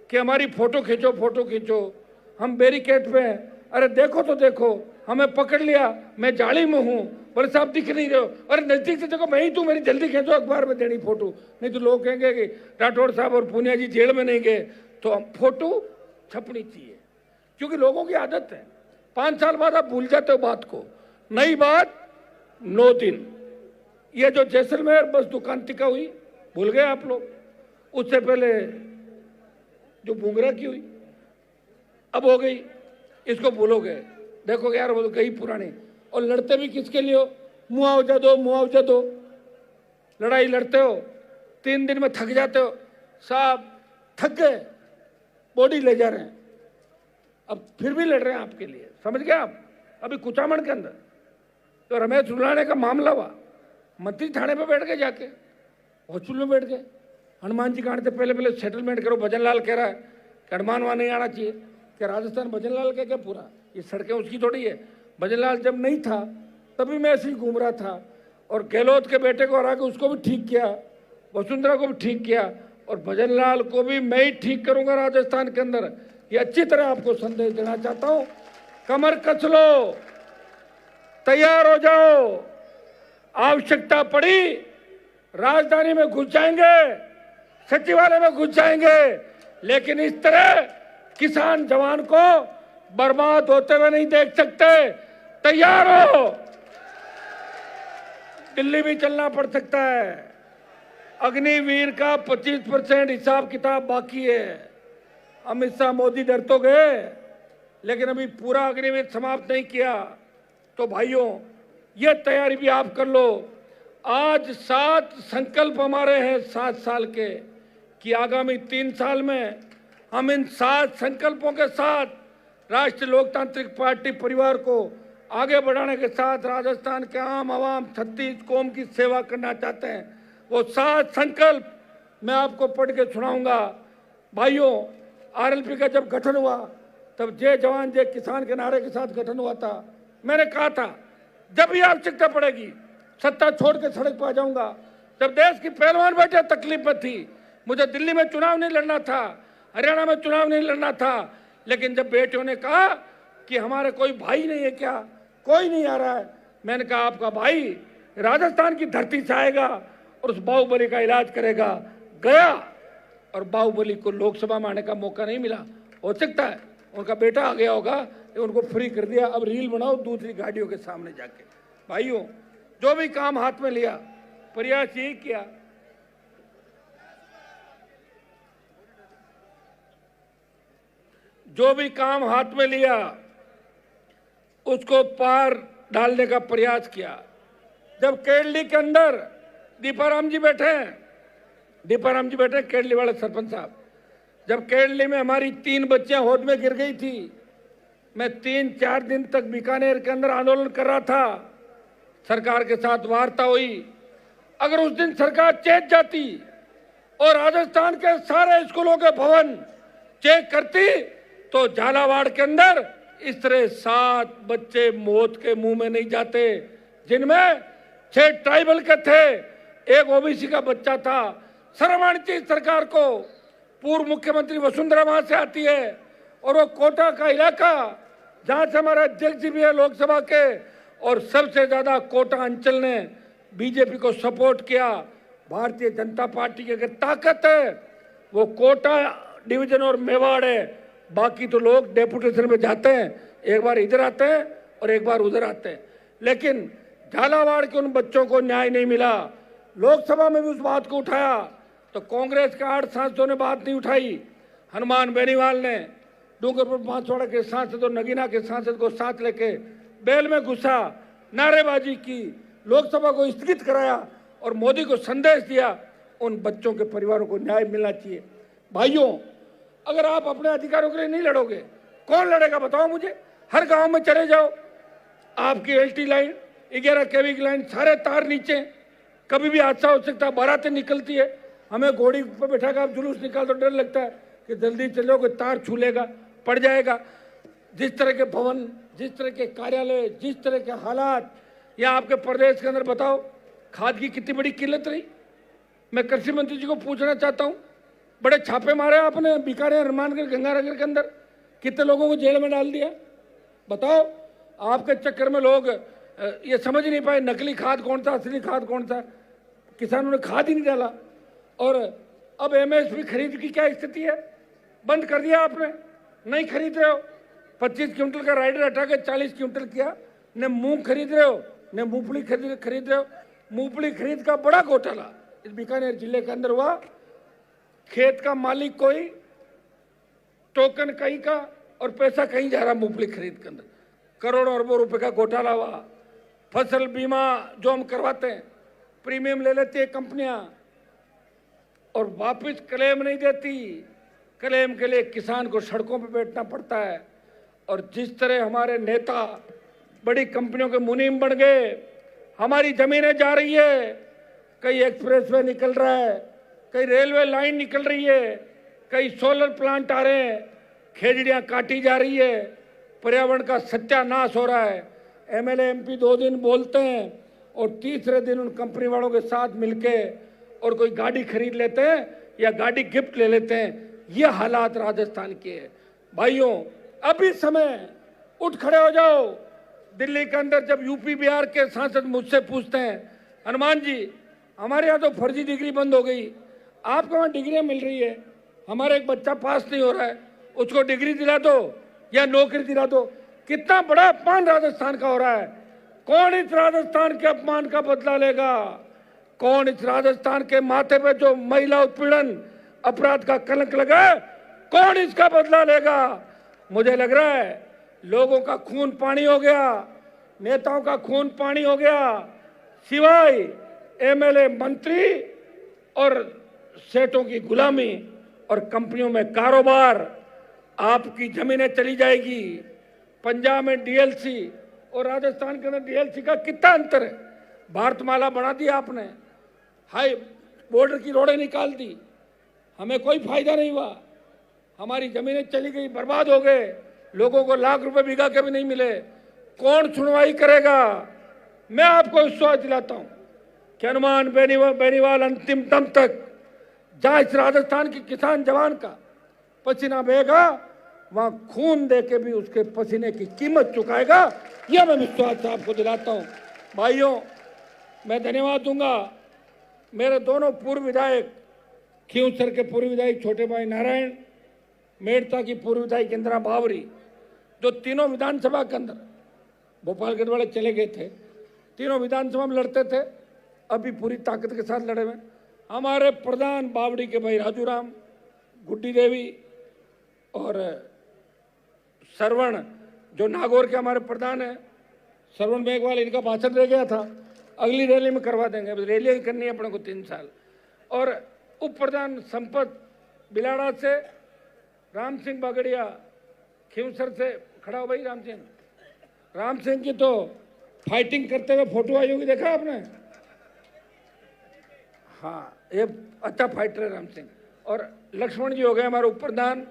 कि हमारी फोटो खींचो, फोटो खींचो। हम बैरिकेड पे हैं, अरे देखो तो देखो, हमें पकड़ लिया, मैं जाली में हूँ, बोले साहब दिख नहीं रहे हो, अरे नजदीक से देखो, मैं ही तू, मेरी जल्दी खींचो, अखबार में देनी फोटो, नहीं तो लोग कहेंगे कि राठौड़ साहब और पूनिया जी जेल में नहीं गए। तो हम फोटो छपनी चाहिए, क्योंकि लोगों की आदत है 5 साल बाद आप भूल जाते हो बात को। नई बात 9 दिन, ये जो जैसलमेर बस दुकानतिका हुई भूल गए आप लोग। उससे पहले जो बुंगरा की हुई अब हो गई, इसको भूलोगे। देखो यार वो तो गई पुरानी। और लड़ते भी किसके लिए हो? मुआवजा दो, मुआवजा दो। लड़ाई लड़ते हो, 3 दिन में थक जाते हो, साहब थक गए, बॉडी ले जा रहे हैं, अब फिर भी लड़ रहे हैं आपके लिए, समझ गए आप। अभी कुचामण के अंदर तो रमेश रुलाने का मामला हुआ, मंत्री थाने पे बैठ गए, जाके हॉस्पिटल में बैठ गए। हनुमान जी कांड से पहले पहले सेटलमेंट करो। भजन लाल कह रहा है कि हनुमान वहाँ नहीं आना चाहिए। कि राजस्थान भजन लाल का क्या पूरा, ये सड़कें उसकी थोड़ी है। भजन लाल जब नहीं था तभी मैं ऐसे ही घूम रहा था, और गहलोत के बेटे को हरा के उसको भी ठीक किया, वसुंधरा को भी ठीक किया, और भजन लाल को भी मैं ही ठीक करूंगा राजस्थान के अंदर। ये अच्छी तरह आपको संदेश देना चाहता हूं। कमर कस लो, तैयार हो जाओ, आवश्यकता पड़ी राजधानी में घुस जाएंगे, सचिवालय में घुस जाएंगे, लेकिन इस तरह किसान जवान को बर्बाद होते हुए नहीं देख सकते। तैयार हो, दिल्ली भी चलना पड़ सकता है। अग्निवीर का 25% हिसाब किताब बाकी है। अमित शाह, मोदी डर तो गए, लेकिन अभी पूरा अग्निवीर समाप्त नहीं किया। तो भाइयों, ये तैयारी भी आप कर लो। आज 7 संकल्प हमारे हैं 7 साल के, कि आगामी 3 साल में हम इन 7 संकल्पों के साथ राष्ट्रीय लोकतांत्रिक पार्टी परिवार को आगे बढ़ाने के साथ राजस्थान के आम आवाम 36 कौम की सेवा करना चाहते हैं। वो 7 संकल्प मैं आपको पढ़ के सुनाऊंगा। भाइयों, आरएलपी का जब गठन हुआ तब जय जवान जय किसान के नारे के साथ गठन हुआ था। मैंने कहा था जब भी आवश्यकता पड़ेगी सत्ता छोड़ के सड़क पर आ जाऊंगा। जब देश की पहलवान बेटियां तकलीफ में थी, मुझे दिल्ली में चुनाव नहीं लड़ना था, हरियाणा में चुनाव नहीं लड़ना था, लेकिन जब बेटियों ने कहा कि हमारे कोई भाई नहीं है क्या, कोई नहीं आ रहा है, मैंने कहा आपका भाई राजस्थान की धरती से आएगा और उस बाहुबली का इलाज करेगा। गया और बाहुबली को लोकसभा में आने का मौका नहीं मिला। हो सकता है उनका बेटा आ गया होगा, उनको फ्री कर दिया। अब रील बनाओ दूसरी गाड़ियों के सामने जाके। भाइयों, जो भी काम हाथ में लिया, प्रयास यही किया जो भी काम हाथ में लिया उसको पार डालने का प्रयास किया। जब केरली के अंदर दीपाराम जी बैठे केरली वाले सरपंच साहब, जब केरली में हमारी 3 बच्चियां होद में गिर गई थी, मैं 3-4 दिन तक बीकानेर के अंदर आंदोलन कर रहा था। सरकार के साथ वार्ता हुई। अगर उस दिन सरकार चेत जाती और राजस्थान के सारे स्कूलों के भवन चेक करती तो झालावाड़ के अंदर इस तरह 7 बच्चे मौत के मुंह में नहीं जाते, जिनमें 6 ट्राइबल के थे, 1 ओबीसी का बच्चा था। शर्म आनी चाहिए सरकार को। पूर्व मुख्यमंत्री वसुंधरा वहां से आती है और वो कोटा का इलाका जहां से हमारा अध्यक्ष भी है लोकसभा के, और सबसे ज्यादा कोटा अंचल ने बीजेपी को सपोर्ट किया। भारतीय जनता पार्टी की अगर ताकत है वो कोटा डिवीजन और मेवाड़ है। बाकी तो लोग डेपुटेशन में जाते हैं, एक बार इधर आते हैं और एक बार उधर आते हैं, लेकिन झालावाड़ के उन बच्चों को न्याय नहीं मिला। लोकसभा में भी उस बात को उठाया तो कांग्रेस के 8 सांसदों ने बात नहीं उठाई। हनुमान बेनीवाल ने डूंगरपुर बांसवाड़ा के सांसद और नगीना के सांसद को साथ लेके बेल में घुसा, नारेबाजी की, लोकसभा को स्थगित कराया और मोदी को संदेश दिया उन बच्चों के परिवारों को न्याय मिलना चाहिए। भाइयों, अगर आप अपने अधिकारों के लिए नहीं लड़ोगे, कौन लड़ेगा बताओ मुझे। हर गांव में चले जाओ, आपकी एलटी लाइन, 11 केवी की लाइन, सारे तार नीचे, कभी भी हादसा हो सकता है। बारातें निकलती है, हमें घोड़ी पर बैठा कर आप जुलूस निकाल तो डर लगता है कि जल्दी चलो कि तार छू लेगा, पड़ जाएगा। जिस तरह के भवन, जिस तरह के कार्यालय, जिस तरह के हालात, या आपके प्रदेश के अंदर बताओ खाद की कितनी बड़ी किल्लत रही। मैं कृषि मंत्री जी को पूछना चाहता हूं, बड़े छापे मारे आपने बीकानेर, हनुमानगढ़, गंगानगर के अंदर, कितने लोगों को जेल में डाल दिया। बताओ, आपके चक्कर में लोग ये समझ नहीं पाए नकली खाद कौन सा, असली खाद कौन सा। किसानों ने खाद ही नहीं डाला। और अब एमएसपी खरीद की क्या स्थिति है, बंद कर दिया आपने, नहीं खरीद रहे हो। 25 क्विंटल का राइडर हटा के 40 क्विंटल किया। न मूंग खरीद रहे हो, न मूंगफली खरीद रहे हो। मूंगफली खरीद का बड़ा घोटाला इस बीकानेर जिले के अंदर हुआ। खेत का मालिक कोई, टोकन कहीं का, और पैसा कहीं जा रहा मूंगफली खरीद के अंदर। करोड़ों अरबों रुपए का घोटाला हुआ। फसल बीमा जो हम करवाते हैं, प्रीमियम ले लेती है कंपनियां और वापस क्लेम नहीं देती। क्लेम के लिए किसान को सड़कों पर बैठना पड़ता है। और जिस तरह हमारे नेता बड़ी कंपनियों के मुनीम बन गए, हमारी जमीनें जा रही है, कई एक्सप्रेसवे निकल रहा है, कई रेलवे लाइन निकल रही है, कई सोलर प्लांट आ रहे हैं, खेजड़ियां काटी जा रही है, पर्यावरण का सत्यानाश हो रहा है। एमएलए एमपी 2 दिन बोलते हैं और तीसरे दिन उन कंपनी वालों के साथ मिलके और कोई गाड़ी खरीद लेते हैं या गाड़ी गिफ्ट ले लेते हैं। ये हालात राजस्थान के हैं। भाइयों, अभी समय, उठ खड़े हो जाओ। दिल्ली के अंदर जब यूपी बिहार के सांसद मुझसे पूछते हैं, हनुमान जी हमारे यहाँ तो फर्जी डिग्री बंद हो गई, आपको वहाँ डिग्रियाँ मिल रही है, हमारा एक बच्चा पास नहीं हो रहा है, उसको डिग्री दिला दो या नौकरी दिला दो। कितना बड़ा अपमान राजस्थान का हो रहा है। कौन इस राजस्थान के अपमान का बदला लेगा? कौन इस राजस्थान के माथे पे जो महिला उत्पीड़न अपराध का कलंक लगा है, कौन इसका बदला लेगा? मुझे लग रहा है लोगों का खून पानी हो गया, नेताओं का खून पानी हो गया, सिवाय एमएलए, मंत्री और सेठों की गुलामी और कंपनियों में कारोबार। आपकी जमीनें चली जाएगी। पंजाब में डीएलसी और राजस्थान के अंदर डीएलसी का कितना अंतर है। भारतमाला बना दी आपने, हाई बॉर्डर की रोडें निकाल दी, हमें कोई फायदा नहीं हुआ। हमारी जमीनें चली गई, बर्बाद हो गए, लोगों को लाख रुपए बीघा के भी नहीं मिले। कौन सुनवाई करेगा? मैं आपको विश्वास दिलाता हूं कि हनुमान बेनीवाल अंतिम दम तक, जहां इस राजस्थान के किसान जवान का पसीना बहेगा, वहां खून देके भी उसके पसीने की कीमत चुकाएगा। यह मैं विश्वास आपको दिलाता हूं। भाइयों, मैं धन्यवाद दूंगा मेरे दोनों पूर्व विधायक, खींवसर के पूर्व विधायक छोटे भाई नारायण, मेड़ता की पूर्व विधायक इंदिरा बावरी, जो तीनों विधानसभा के अंदर भोपालगढ़ वाले चले गए थे, तीनों विधानसभा में लड़ते थे, अभी पूरी ताकत के साथ लड़े हुए। हमारे प्रधान बावड़ी के भाई राजू राम, गुड्डी देवी और श्रवण, जो नागौर के हमारे प्रधान हैं, श्रवण मेघवाल, इनका भाषण रह गया था, अगली रैली में करवा देंगे। अब रैलियाँ ही करनी है अपने को 3 साल। और उप प्रधान संपत बिलाड़ा से, राम सिंह बागड़िया खींवसर से, खड़ा हो भाई राम सिंह की तो फाइटिंग करते हुए फोटो आई होगी, देखा आपने? हाँ, ये अच्छा फाइटर है राम सिंह। और लक्ष्मण जी हो गए हमारे उप प्रधान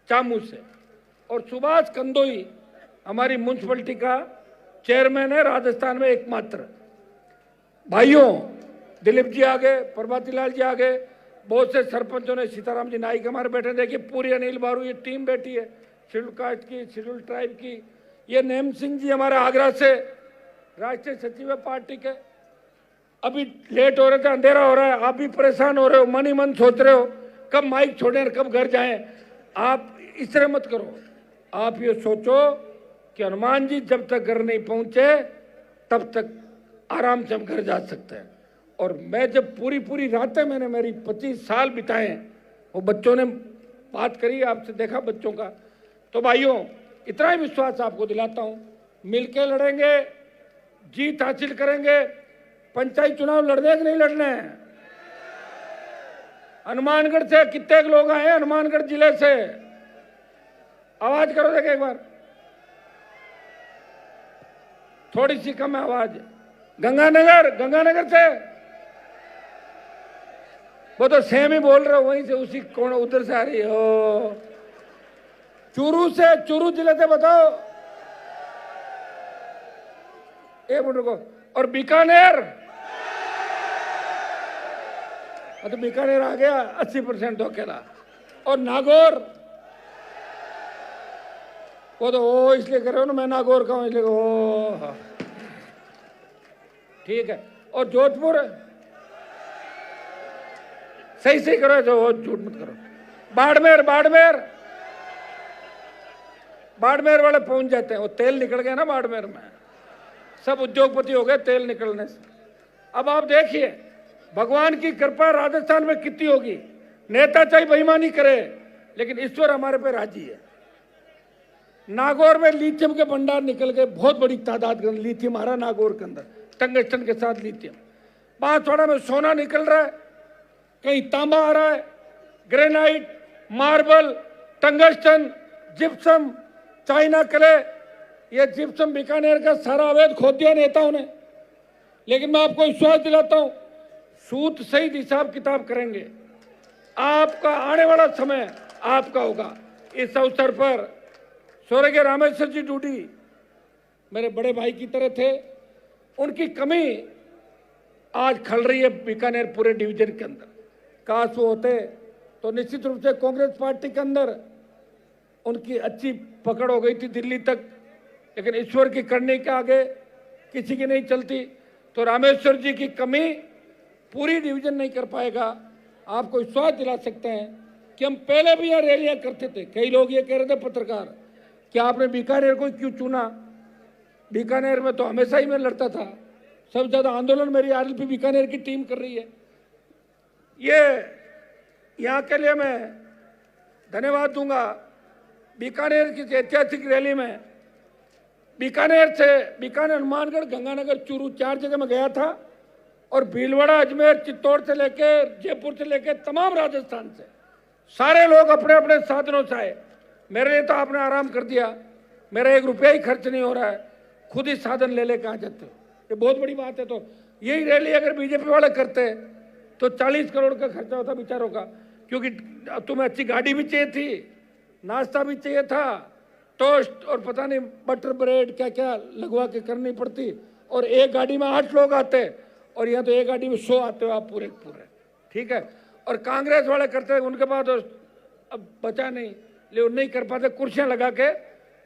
चामू से। और सुभाष कंदोई हमारी म्यूनसिपलिटी का चेयरमैन है राजस्थान में एकमात्र। भाइयों, दिलीप जी आ गए, प्रभाती लाल जी आ गए, बहुत से सरपंचों ने, सीताराम जी नाइक हमारे बैठे, देखिए पूरी अनिल बारू ये टीम बैठी है, शेड्यूल कास्ट की, शेड्यूल ट्राइब की। ये नेम सिंह जी हमारे आगरा से राष्ट्रीय सचिव है पार्टी के। अभी लेट हो रहे थे, अंधेरा हो रहा है, आप भी परेशान हो रहे हो, मन ही मन सोच रहे हो कब माइक छोड़े और कब घर जाएं। आप इस तरह मत करो। आप ये सोचो कि हनुमान जी जब तक घर नहीं पहुंचे तब तक आराम से हम घर जा सकते हैं। और मैं जब पूरी रातें मैंने मेरी 25 साल बिताए, वो बच्चों ने बात करी, आपसे देखा बच्चों का। तो भाइयों, इतना ही विश्वास आपको दिलाता हूं, मिलके लड़ेंगे, जीत हासिल करेंगे। पंचायत चुनाव लड़ने कि नहीं लड़ने हैं? हनुमानगढ़ से कितने लोग आए? हनुमानगढ़ जिले से आवाज करो, देखे एक बार, थोड़ी सी कम है आवाज। गंगानगर से, वो तो सेम ही बोल रहे हो, वहीं से, उसी कोण उधर से आ रही हो। चूरू जिले से बताओ, एक मिनट रुको। और बीकानेर, तो बीकानेर आ गया 80% तो अकेला। और नागौर, वो तो ओ इसलिए कर रहे हो ना, मैं नागौर का हूं इसलिए ओ, ठीक है। और जोधपुर, सही सही करो, जो झूठ मत करो। बाड़मेर, बाड़मेर, बाड़मेर वाले पहुंच जाते हैं, वो तेल निकल गया ना बाड़मेर में, सब उद्योगपति हो गए तेल निकलने से। अब आप देखिए भगवान की कृपा राजस्थान में कितनी होगी। नेता चाहे बेईमानी करे लेकिन ईश्वर हमारे पे राजी है। नागौर में लिथियम के भंडार निकल गए, बहुत बड़ी तादाद में लिथियम आ रहा है नागौर के अंदर, टंगस्टन के साथ लिथियम। बांसवाड़ा में सोना निकल रहा है, कहीं तांबा आ रहा है, granite, marble, tungsten, gypsum, China clay. ये जिप्सम बीकानेर का सारा अवैध खोद दिया नेताओं ने। लेकिन मैं आपको विश्वास दिलाता हूं, सूद सही हिसाब किताब करेंगे, आपका आने वाला समय आपका होगा। इस अवसर पर स्वर्गीय रामेश्वर जी डूडी मेरे बड़े भाई की तरह थे, उनकी कमी आज खल रही है बीकानेर पूरे डिवीजन के अंदर। काश वो होते तो निश्चित रूप से कांग्रेस पार्टी के अंदर उनकी अच्छी पकड़ हो गई थी दिल्ली तक, लेकिन ईश्वर की करने के आगे किसी की नहीं चलती। तो रामेश्वर जी की कमी पूरी डिवीजन नहीं कर पाएगा। आपको विश्वास दिला सकते हैं कि हम पहले भी यहाँ रैलियां करते थे। कई लोग ये कह रहे थे पत्रकार कि आपने बीकानेर को क्यों चुना, बीकानेर में तो हमेशा ही मैं लड़ता था, सबसे ज्यादा आंदोलन मेरी आरएलपी बीकानेर की टीम कर रही है। ये यहाँ के लिए मैं धन्यवाद दूंगा। बीकानेर की ऐतिहासिक रैली में बीकानेर से बीकानेर, हनुमानगढ़, गंगानगर, चूरू 4 जगह में गया था और भीलवाड़ा, अजमेर, चित्तौड़ से लेके जयपुर से लेके तमाम राजस्थान से सारे लोग अपने अपने साधनों से आए। मेरे लिए तो आपने आराम कर दिया, मेरा 1 रुपया ही खर्च नहीं हो रहा है, खुद ही साधन ले ले कहाँ जाते हो, ये बहुत बड़ी बात है। तो यही रैली अगर बीजेपी वाले करते तो 40 करोड़ का खर्चा होता बेचारों का, क्योंकि तुम्हें अच्छी गाड़ी भी चाहिए थी, नाश्ता भी चाहिए था, टोस्ट और पता नहीं बटर ब्रेड क्या क्या लगवा के करनी पड़ती, और एक गाड़ी में 8 लोग आते और यहाँ तो एक गाड़ी में 100 आते हो आप पूरे पूरे, ठीक है। और कांग्रेस वाले करते हैं, उनके पास तो अब बचा नहीं, लेकिन नहीं कर पाते, कुर्सियां लगा के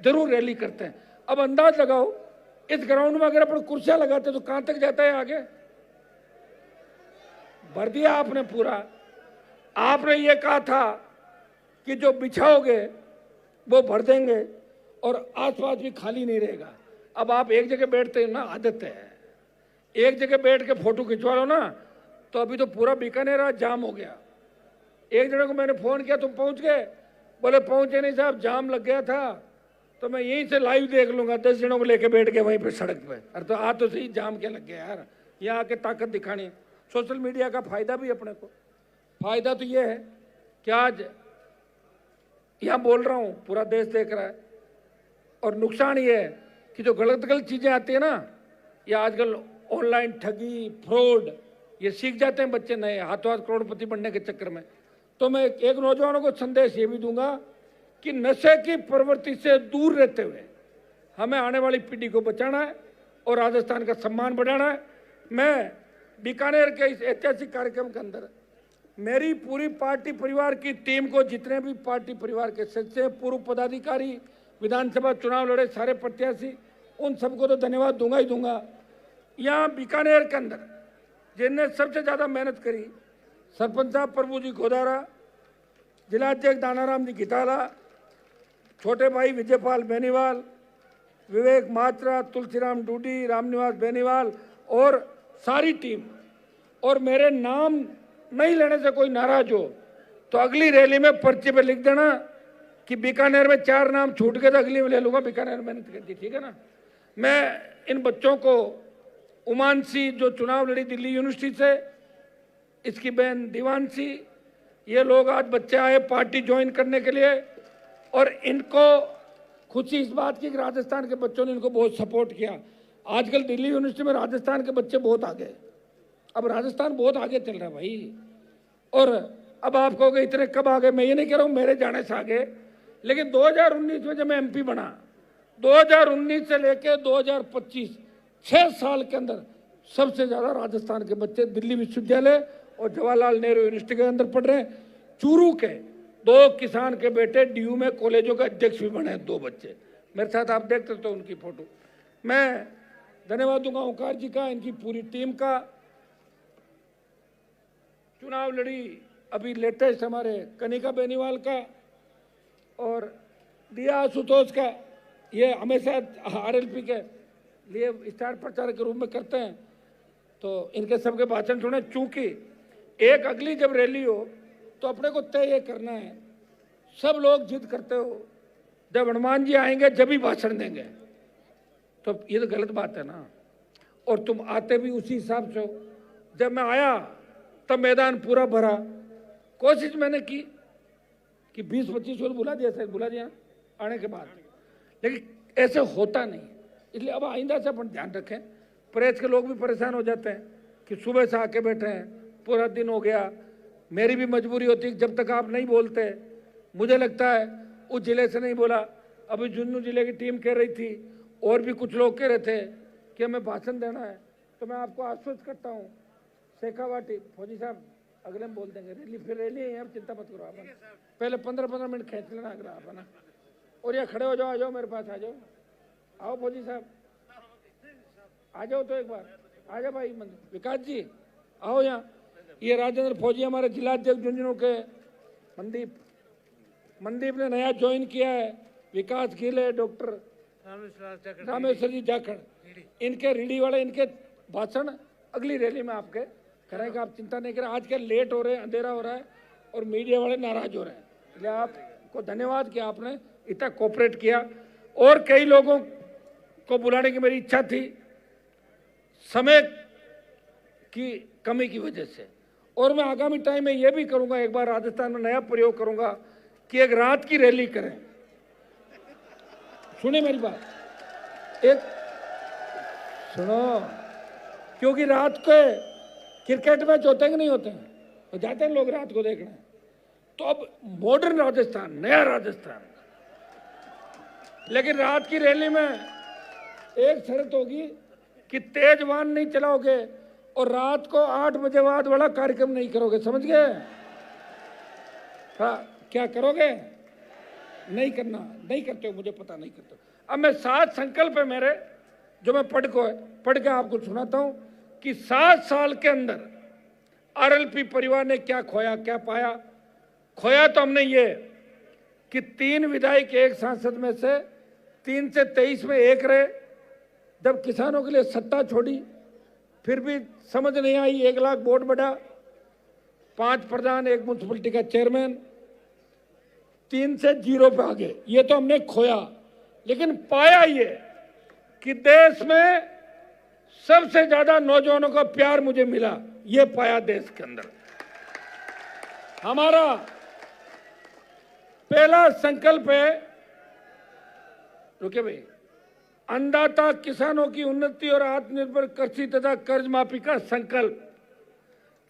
जरूर रैली करते हैं। अब अंदाज लगाओ इस ग्राउंड में अगर अपन कुर्सियां लगाते तो कहां तक जाता है आगे। भर दिया आपने पूरा। आपने ये कहा था कि जो बिछाओगे वो भर देंगे और आसपास भी खाली नहीं रहेगा। अब आप एक जगह बैठते हैं ना, आदत है, एक जगह बैठ के फोटो खिंचवा लो ना, तो अभी तो पूरा बीकानेर आज जाम हो गया। एक जने को मैंने फोन किया, तुम पहुंच गए? बोले पहुंचे नहीं साहब, जाम लग गया था, तो मैं यहीं से लाइव देख लूंगा। 10 जनों को लेके बैठ गए वहीं पे सड़क पे। अरे तो आ तो सही, जाम क्या लग गया यार, यहाँ आके ताकत दिखानी है। सोशल मीडिया का फायदा भी अपने को, फायदा तो ये है कि आज यहाँ बोल रहा हूँ, पूरा देश देख रहा है, और नुकसान ये है कि जो गलत गलत चीजें आती है ना, या आजकल ऑनलाइन ठगी, फ्रॉड, ये सीख जाते हैं बच्चे नए, हाथों हाथ करोड़पति बनने के चक्कर में। तो मैं एक नौजवानों को संदेश ये भी दूंगा कि नशे की प्रवृत्ति से दूर रहते हुए हमें आने वाली पीढ़ी को बचाना है और राजस्थान का सम्मान बढ़ाना है। मैं बीकानेर के इस ऐतिहासिक कार्यक्रम के अंदर मेरी पूरी पार्टी परिवार की टीम को, जितने भी पार्टी परिवार के सदस्य, पूर्व पदाधिकारी, विधानसभा चुनाव लड़े सारे प्रत्याशी, उन सबको तो धन्यवाद दूंगा ही दूंगा। यहाँ बीकानेर के अंदर जिनने सबसे ज्यादा मेहनत करी, सरपंच साहब प्रभु जी गोदारा, जिलाध्यक्ष दानाराम जी गिटाला, छोटे भाई विजयपाल बेनीवाल, विवेक मात्रा, तुलसीराम डूडी, रामनिवास बेनीवाल और सारी टीम। और मेरे नाम नहीं लेने से कोई नाराज हो तो अगली रैली में पर्चे पे लिख देना कि बीकानेर में 4 नाम छूट गए, तो अगली में ले लूंगा, बीकानेर मेहनत करती, ठीक है ना। मैं इन बच्चों को, उमानसी जो चुनाव लड़ी दिल्ली यूनिवर्सिटी से, इसकी बहन दीवानसी, ये लोग आज बच्चे आए पार्टी ज्वाइन करने के लिए, और इनको खुशी इस बात की कि राजस्थान के बच्चों ने इनको बहुत सपोर्ट किया। आजकल दिल्ली यूनिवर्सिटी में राजस्थान के बच्चे बहुत आगे, अब राजस्थान बहुत आगे चल रहा है भाई। और अब आप कहोगे इतने कब आ गए, मैं ये नहीं कह रहा हूँ मेरे जाने से आगे, लेकिन 2019 में जब मैं एमपी बना, 2019 से लेकर 2025 6 साल के अंदर सबसे ज्यादा राजस्थान के बच्चे दिल्ली विश्वविद्यालय और जवाहरलाल नेहरू यूनिवर्सिटी के अंदर पढ़ रहे हैं। चूरू के 2 किसान के बेटे डीयू में कॉलेजों का अध्यक्ष भी बने हैं, 2 बच्चे मेरे साथ, आप देख सकते हो उनकी फोटो। मैं धन्यवाद दूंगा ओंकार जी का, इनकी पूरी टीम का। चुनाव लड़ी अभी लेटेस्ट हमारे कनिका बेनीवाल का और दिया आशुतोष का, ये हमेशा आरएलपी के लिए स्टार प्रचारक के रूप में करते हैं, तो इनके सबके भाषण सुने। चूंकि एक अगली जब रैली हो तो अपने को तय ये करना है, सब लोग जिद करते हो जब हनुमान जी आएंगे जब ही भाषण देंगे, तो ये तो गलत बात है ना। और तुम आते भी उसी हिसाब से हो। जब मैं आया तब मैदान पूरा भरा, कोशिश मैंने की कि 20-25 को बुला दिया, शायद बुला दिया आने के बाद, लेकिन ऐसे होता नहीं। इसलिए अब आइंदा से अपन ध्यान रखें। प्रेस के लोग भी परेशान हो जाते हैं कि सुबह से आके बैठे हैं, पूरा दिन हो गया। मेरी भी मजबूरी होती है जब तक आप नहीं बोलते, मुझे लगता है उस जिले से नहीं बोला। अभी झुंझुनू जिले की टीम कह रही थी और भी कुछ लोग कह रहे थे कि हमें भाषण देना है, तो मैं आपको आश्वस्त करता हूँ, शेखावाटी फौजी साहब अगले में बोल देंगे, रैली फिर रैली है, आप चिंता मत करो। आप पहले 15-15 मिनट खींच लेना अगला आप, है ना। और ये खड़े हो जाओ, आ जाओ मेरे पास, आ जाओ, आओ फौजी साहब आ जाओ, तो एक बार आ जाओ भाई विकास जी, आओ यहाँ। ये राजेंद्र फौजी हमारे जिलाध्यक्ष झुंझुनू के, मनदीप ने नया ज्वाइन किया है, विकास गिल है, डॉक्टर रामेश्वर जी जाखड़, इनके रीडी वाले, इनके भाषण अगली रैली में आपके करेंगे, आप चिंता नहीं करें। आज कल लेट हो रहे हैं, अंधेरा हो रहा है और मीडिया वाले नाराज हो रहे हैं, इसलिए आपको धन्यवाद कि आपने इतना कोऑपरेट किया। और कई लोगों को बुलाने की मेरी इच्छा थी, समय की कमी की वजह से, और मैं आगामी टाइम में ये भी करूंगा, एक बार राजस्थान में नया प्रयोग करूंगा कि एक रात की रैली करें। सुनिए मेरी बात, एक सुनो, क्योंकि रात के क्रिकेट मैच होते हैं कि नहीं होते हैं, तो जाते हैं लोग रात को देखने। तो अब मॉडर्न राजस्थान, नया राजस्थान, लेकिन रात की रैली में एक शर्त होगी कि तेज वाहन नहीं चलाओगे और रात को 8 बजे बाद वाला कार्यक्रम नहीं करोगे, समझ गए? क्या करोगे? नहीं करना, नहीं करते हो, मुझे पता नहीं करते हो। अब मैं 7 संकल्प है मेरे, जो मैं पढ़ के आपको सुनाता हूं कि 7 साल के अंदर आरएलपी परिवार ने क्या खोया, क्या पाया। खोया तो हमने ये कि 3 विधायक एक सांसद में से 3 से 23 में एक रहे। जब किसानों के लिए सत्ता छोड़ी फिर भी समझ नहीं आई, 1 लाख वोट बढ़ा, 5 प्रधान, 1 म्यूनसिपलिटी का चेयरमैन, 3 से 0 पे आ गए। ये तो हमने खोया, लेकिन पाया ये कि देश में सबसे ज्यादा नौजवानों का प्यार मुझे मिला, ये पाया देश के अंदर। हमारा पहला संकल्प है, रुके भाई, अन्नदाता किसानों की उन्नति और आत्मनिर्भर कृषि तथा कर्ज माफी का संकल्प।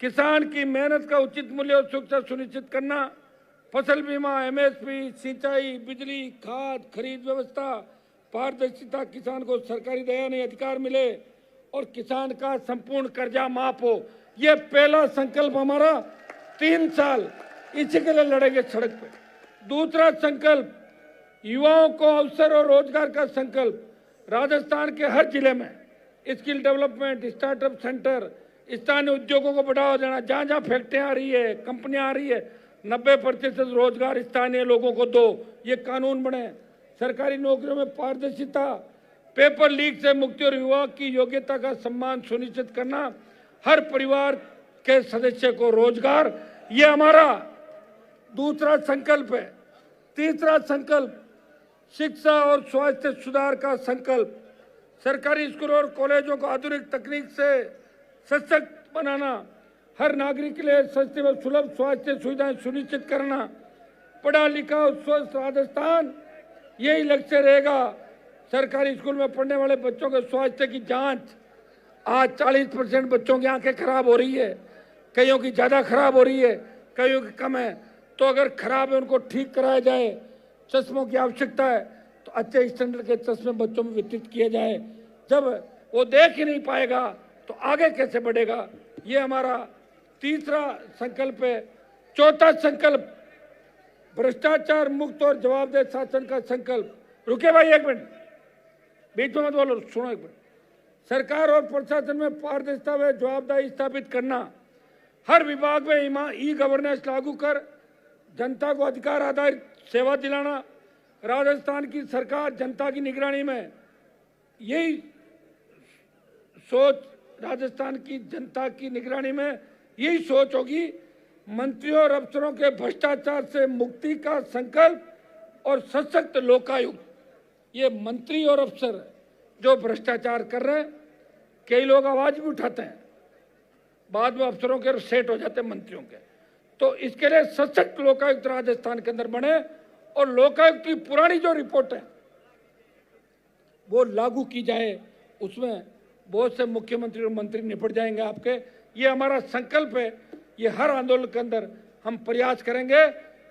किसान की मेहनत का उचित मूल्य और सुरक्षा सुनिश्चित करना, फसल बीमा, एमएसपी, सिंचाई, बिजली, खाद खरीद व्यवस्था, पारदर्शिता, किसान को सरकारी दयानी अधिकार मिले और किसान का संपूर्ण कर्जा माफ हो। यह पहला संकल्प हमारा, 3 साल इसी के लिए लड़ेंगे सड़क पे। दूसरा संकल्प, युवाओं को अवसर और रोजगार का संकल्प। राजस्थान के हर जिले में स्किल डेवलपमेंट, स्टार्टअप सेंटर, स्थानीय उद्योगों को बढ़ावा देना। जहां जहां फैक्ट्रियां आ रही है, कंपनियां आ रही है, 90% रोजगार स्थानीय लोगों को दो, ये कानून बने। सरकारी नौकरियों में पारदर्शिता, पेपर लीक से मुक्ति और युवा की योग्यता का सम्मान सुनिश्चित करना, हर परिवार के सदस्य को रोजगार, ये हमारा दूसरा संकल्प है। तीसरा संकल्प, शिक्षा और स्वास्थ्य सुधार का संकल्प। सरकारी स्कूलों और कॉलेजों को आधुनिक तकनीक से सशक्त बनाना, हर नागरिक के लिए सस्ती व सुलभ स्वास्थ्य सुविधाएं सुनिश्चित करना, पढ़ा लिखा और स्वस्थ राजस्थान, यही लक्ष्य रहेगा। सरकारी स्कूल में पढ़ने वाले बच्चों के स्वास्थ्य की जांच, आज 40% बच्चों की आंखें खराब हो रही है, कईयों की ज़्यादा खराब हो रही है, कईयों की कम है। तो अगर खराब है उनको ठीक कराया जाए, चश्मों की आवश्यकता है तो अच्छे स्टैंडर्ड के चश्मे बच्चों में वितरित किए जाए। जब वो देख ही नहीं पाएगा तो आगे कैसे बढ़ेगा। ये हमारा तीसरा संकल्प है। चौथा संकल्प भ्रष्टाचार मुक्त और जवाबदेह शासन का संकल्प। रुके भाई एक मिनट, बीच में मत बोलो, सुनो एक मिनट। सरकार और प्रशासन में पारदर्शिता व जवाबदेही स्थापित करना, हर विभाग में ई गवर्नेंस लागू कर जनता को अधिकार आधारित सेवा दिलाना। राजस्थान की सरकार जनता की निगरानी में यही सोच, राजस्थान की जनता की निगरानी में यही सोच होगी। मंत्रियों और अफसरों के भ्रष्टाचार से मुक्ति का संकल्प और सशक्त लोकायुक्त। ये मंत्री और अफसर जो भ्रष्टाचार कर रहे हैं, कई लोग आवाज भी उठाते हैं, बाद में अफसरों के सेट हो जाते हैं मंत्रियों के। तो इसके लिए सशक्त लोकायुक्त राजस्थान के अंदर बने और लोकायुक्त की पुरानी जो रिपोर्ट है वो लागू की जाए। उसमें बहुत से मुख्यमंत्री और मंत्री निपट जाएंगे आपके। ये हमारा संकल्प है। ये हर आंदोलन के अंदर हम प्रयास करेंगे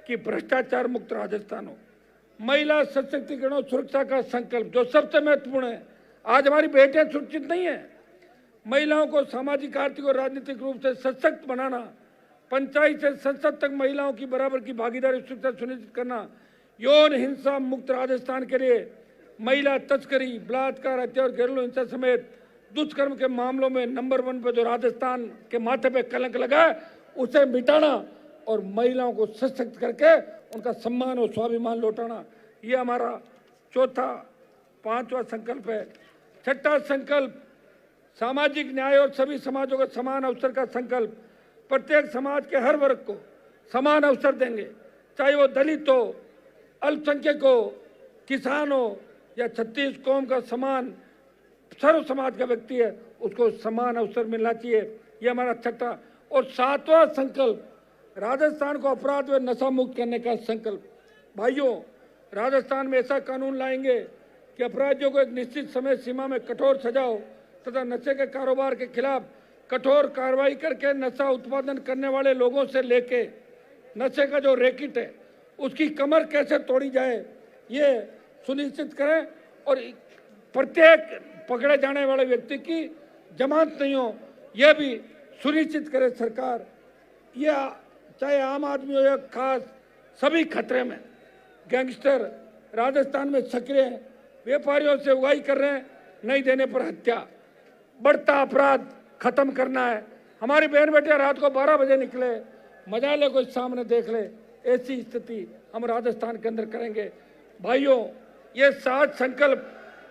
कि भ्रष्टाचार मुक्त राजस्थान हो। महिला सशक्तिकरण और सुरक्षा का संकल्प जो सबसे महत्वपूर्ण है। आज हमारी बेटियां सुरक्षित नहीं है। महिलाओं को सामाजिक, आर्थिक और राजनीतिक रूप से सशक्त बनाना, पंचायत से संसद तक महिलाओं की बराबर की भागीदारी सुरक्षा सुनिश्चित करना, यौन हिंसा मुक्त राजस्थान के लिए महिला तस्करी, बलात्कार, हत्या और घरेलू हिंसा समेत दुष्कर्म के मामलों में नंबर 1 पर जो राजस्थान के माथे पे कलंक लगा है उसे मिटाना और महिलाओं को सशक्त करके उनका सम्मान और स्वाभिमान लौटाना। ये हमारा चौथा, पांचवा संकल्प है। छठा संकल्प सामाजिक न्याय और सभी समाजों का समान अवसर का संकल्प। प्रत्येक समाज के हर वर्ग को समान अवसर देंगे, चाहे वो दलित हो, अल्पसंख्यक हो, किसान हो या छत्तीस कौम का समान सर्व समाज का व्यक्ति है, उसको समान अवसर मिलना चाहिए। ये हमारा छठा और सातवां संकल्प राजस्थान को अपराध व नशा मुक्त करने का संकल्प। भाइयों, राजस्थान में ऐसा कानून लाएंगे कि अपराधियों को एक निश्चित समय सीमा में कठोर सजा हो तथा नशे के कारोबार के खिलाफ कठोर कार्रवाई करके नशा उत्पादन करने वाले लोगों से लेके नशे का जो रैकेट है उसकी कमर कैसे तोड़ी जाए ये सुनिश्चित करें और प्रत्येक पकड़े जाने वाले व्यक्ति की जमानत नहीं हो यह भी सुनिश्चित करे सरकार। यह चाहे आम आदमी हो या खास, सभी खतरे में। गैंगस्टर राजस्थान में सक्रिय हैं, व्यापारियों से उगाही कर रहे हैं, नहीं देने पर हत्या। बढ़ता अपराध खत्म करना है। हमारी बहन बेटियां रात को 12 बजे निकले, मजाले को सामने देख ले, ऐसी स्थिति हम राजस्थान के अंदर करेंगे। भाइयों, ये 7 संकल्प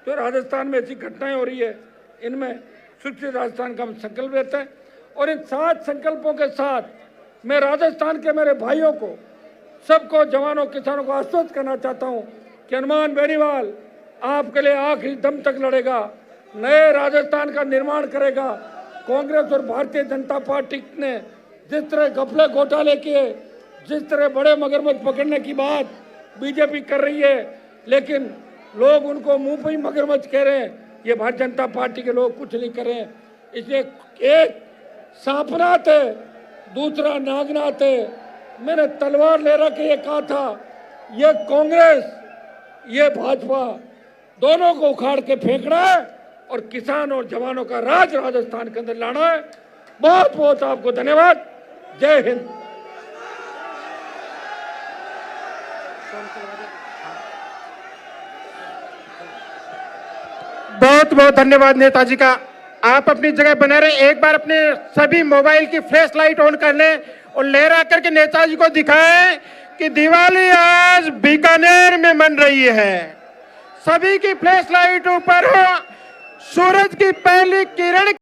जो राजस्थान में ऐसी घटनाएं हो रही है, इनमें सुरक्षित राजस्थान का हम संकल्प लेते हैं। और इन 7 संकल्पों के साथ मैं राजस्थान के मेरे भाइयों को, सबको, जवानों, किसानों को आश्वस्त करना चाहता हूं कि हनुमान बेनीवाल आपके लिए आखिरी दम तक लड़ेगा, नए राजस्थान का निर्माण करेगा। कांग्रेस और भारतीय जनता पार्टी ने जिस तरह घपले घोटाले किए, जिस तरह बड़े मगरमच्छ पकड़ने की बात बीजेपी कर रही है, लेकिन लोग उनको मुंह पे ही मगरमच्छ कह रहे हैं, ये भारतीय जनता पार्टी के लोग कुछ नहीं कर रहे हैं। इसलिए एक सांपनाथ है, दूसरा नागनाथ है। मैंने तलवार ले रख ये कहा था, ये कांग्रेस, ये भाजपा, दोनों को उखाड़ के फेंकना है और किसान और जवानों का राज राजस्थान के अंदर लाना है। बहुत बहुत आपको धन्यवाद। जय हिंद। बहुत बहुत धन्यवाद नेताजी का। आप अपनी जगह बने रहे। एक बार अपने सभी मोबाइल की फ्लैश लाइट ऑन कर लें और लहरा करके नेताजी को दिखाएं कि दिवाली आज बीकानेर में मन रही है। सभी की फ्लैश लाइट ऊपर हो, सूरज की पहली किरण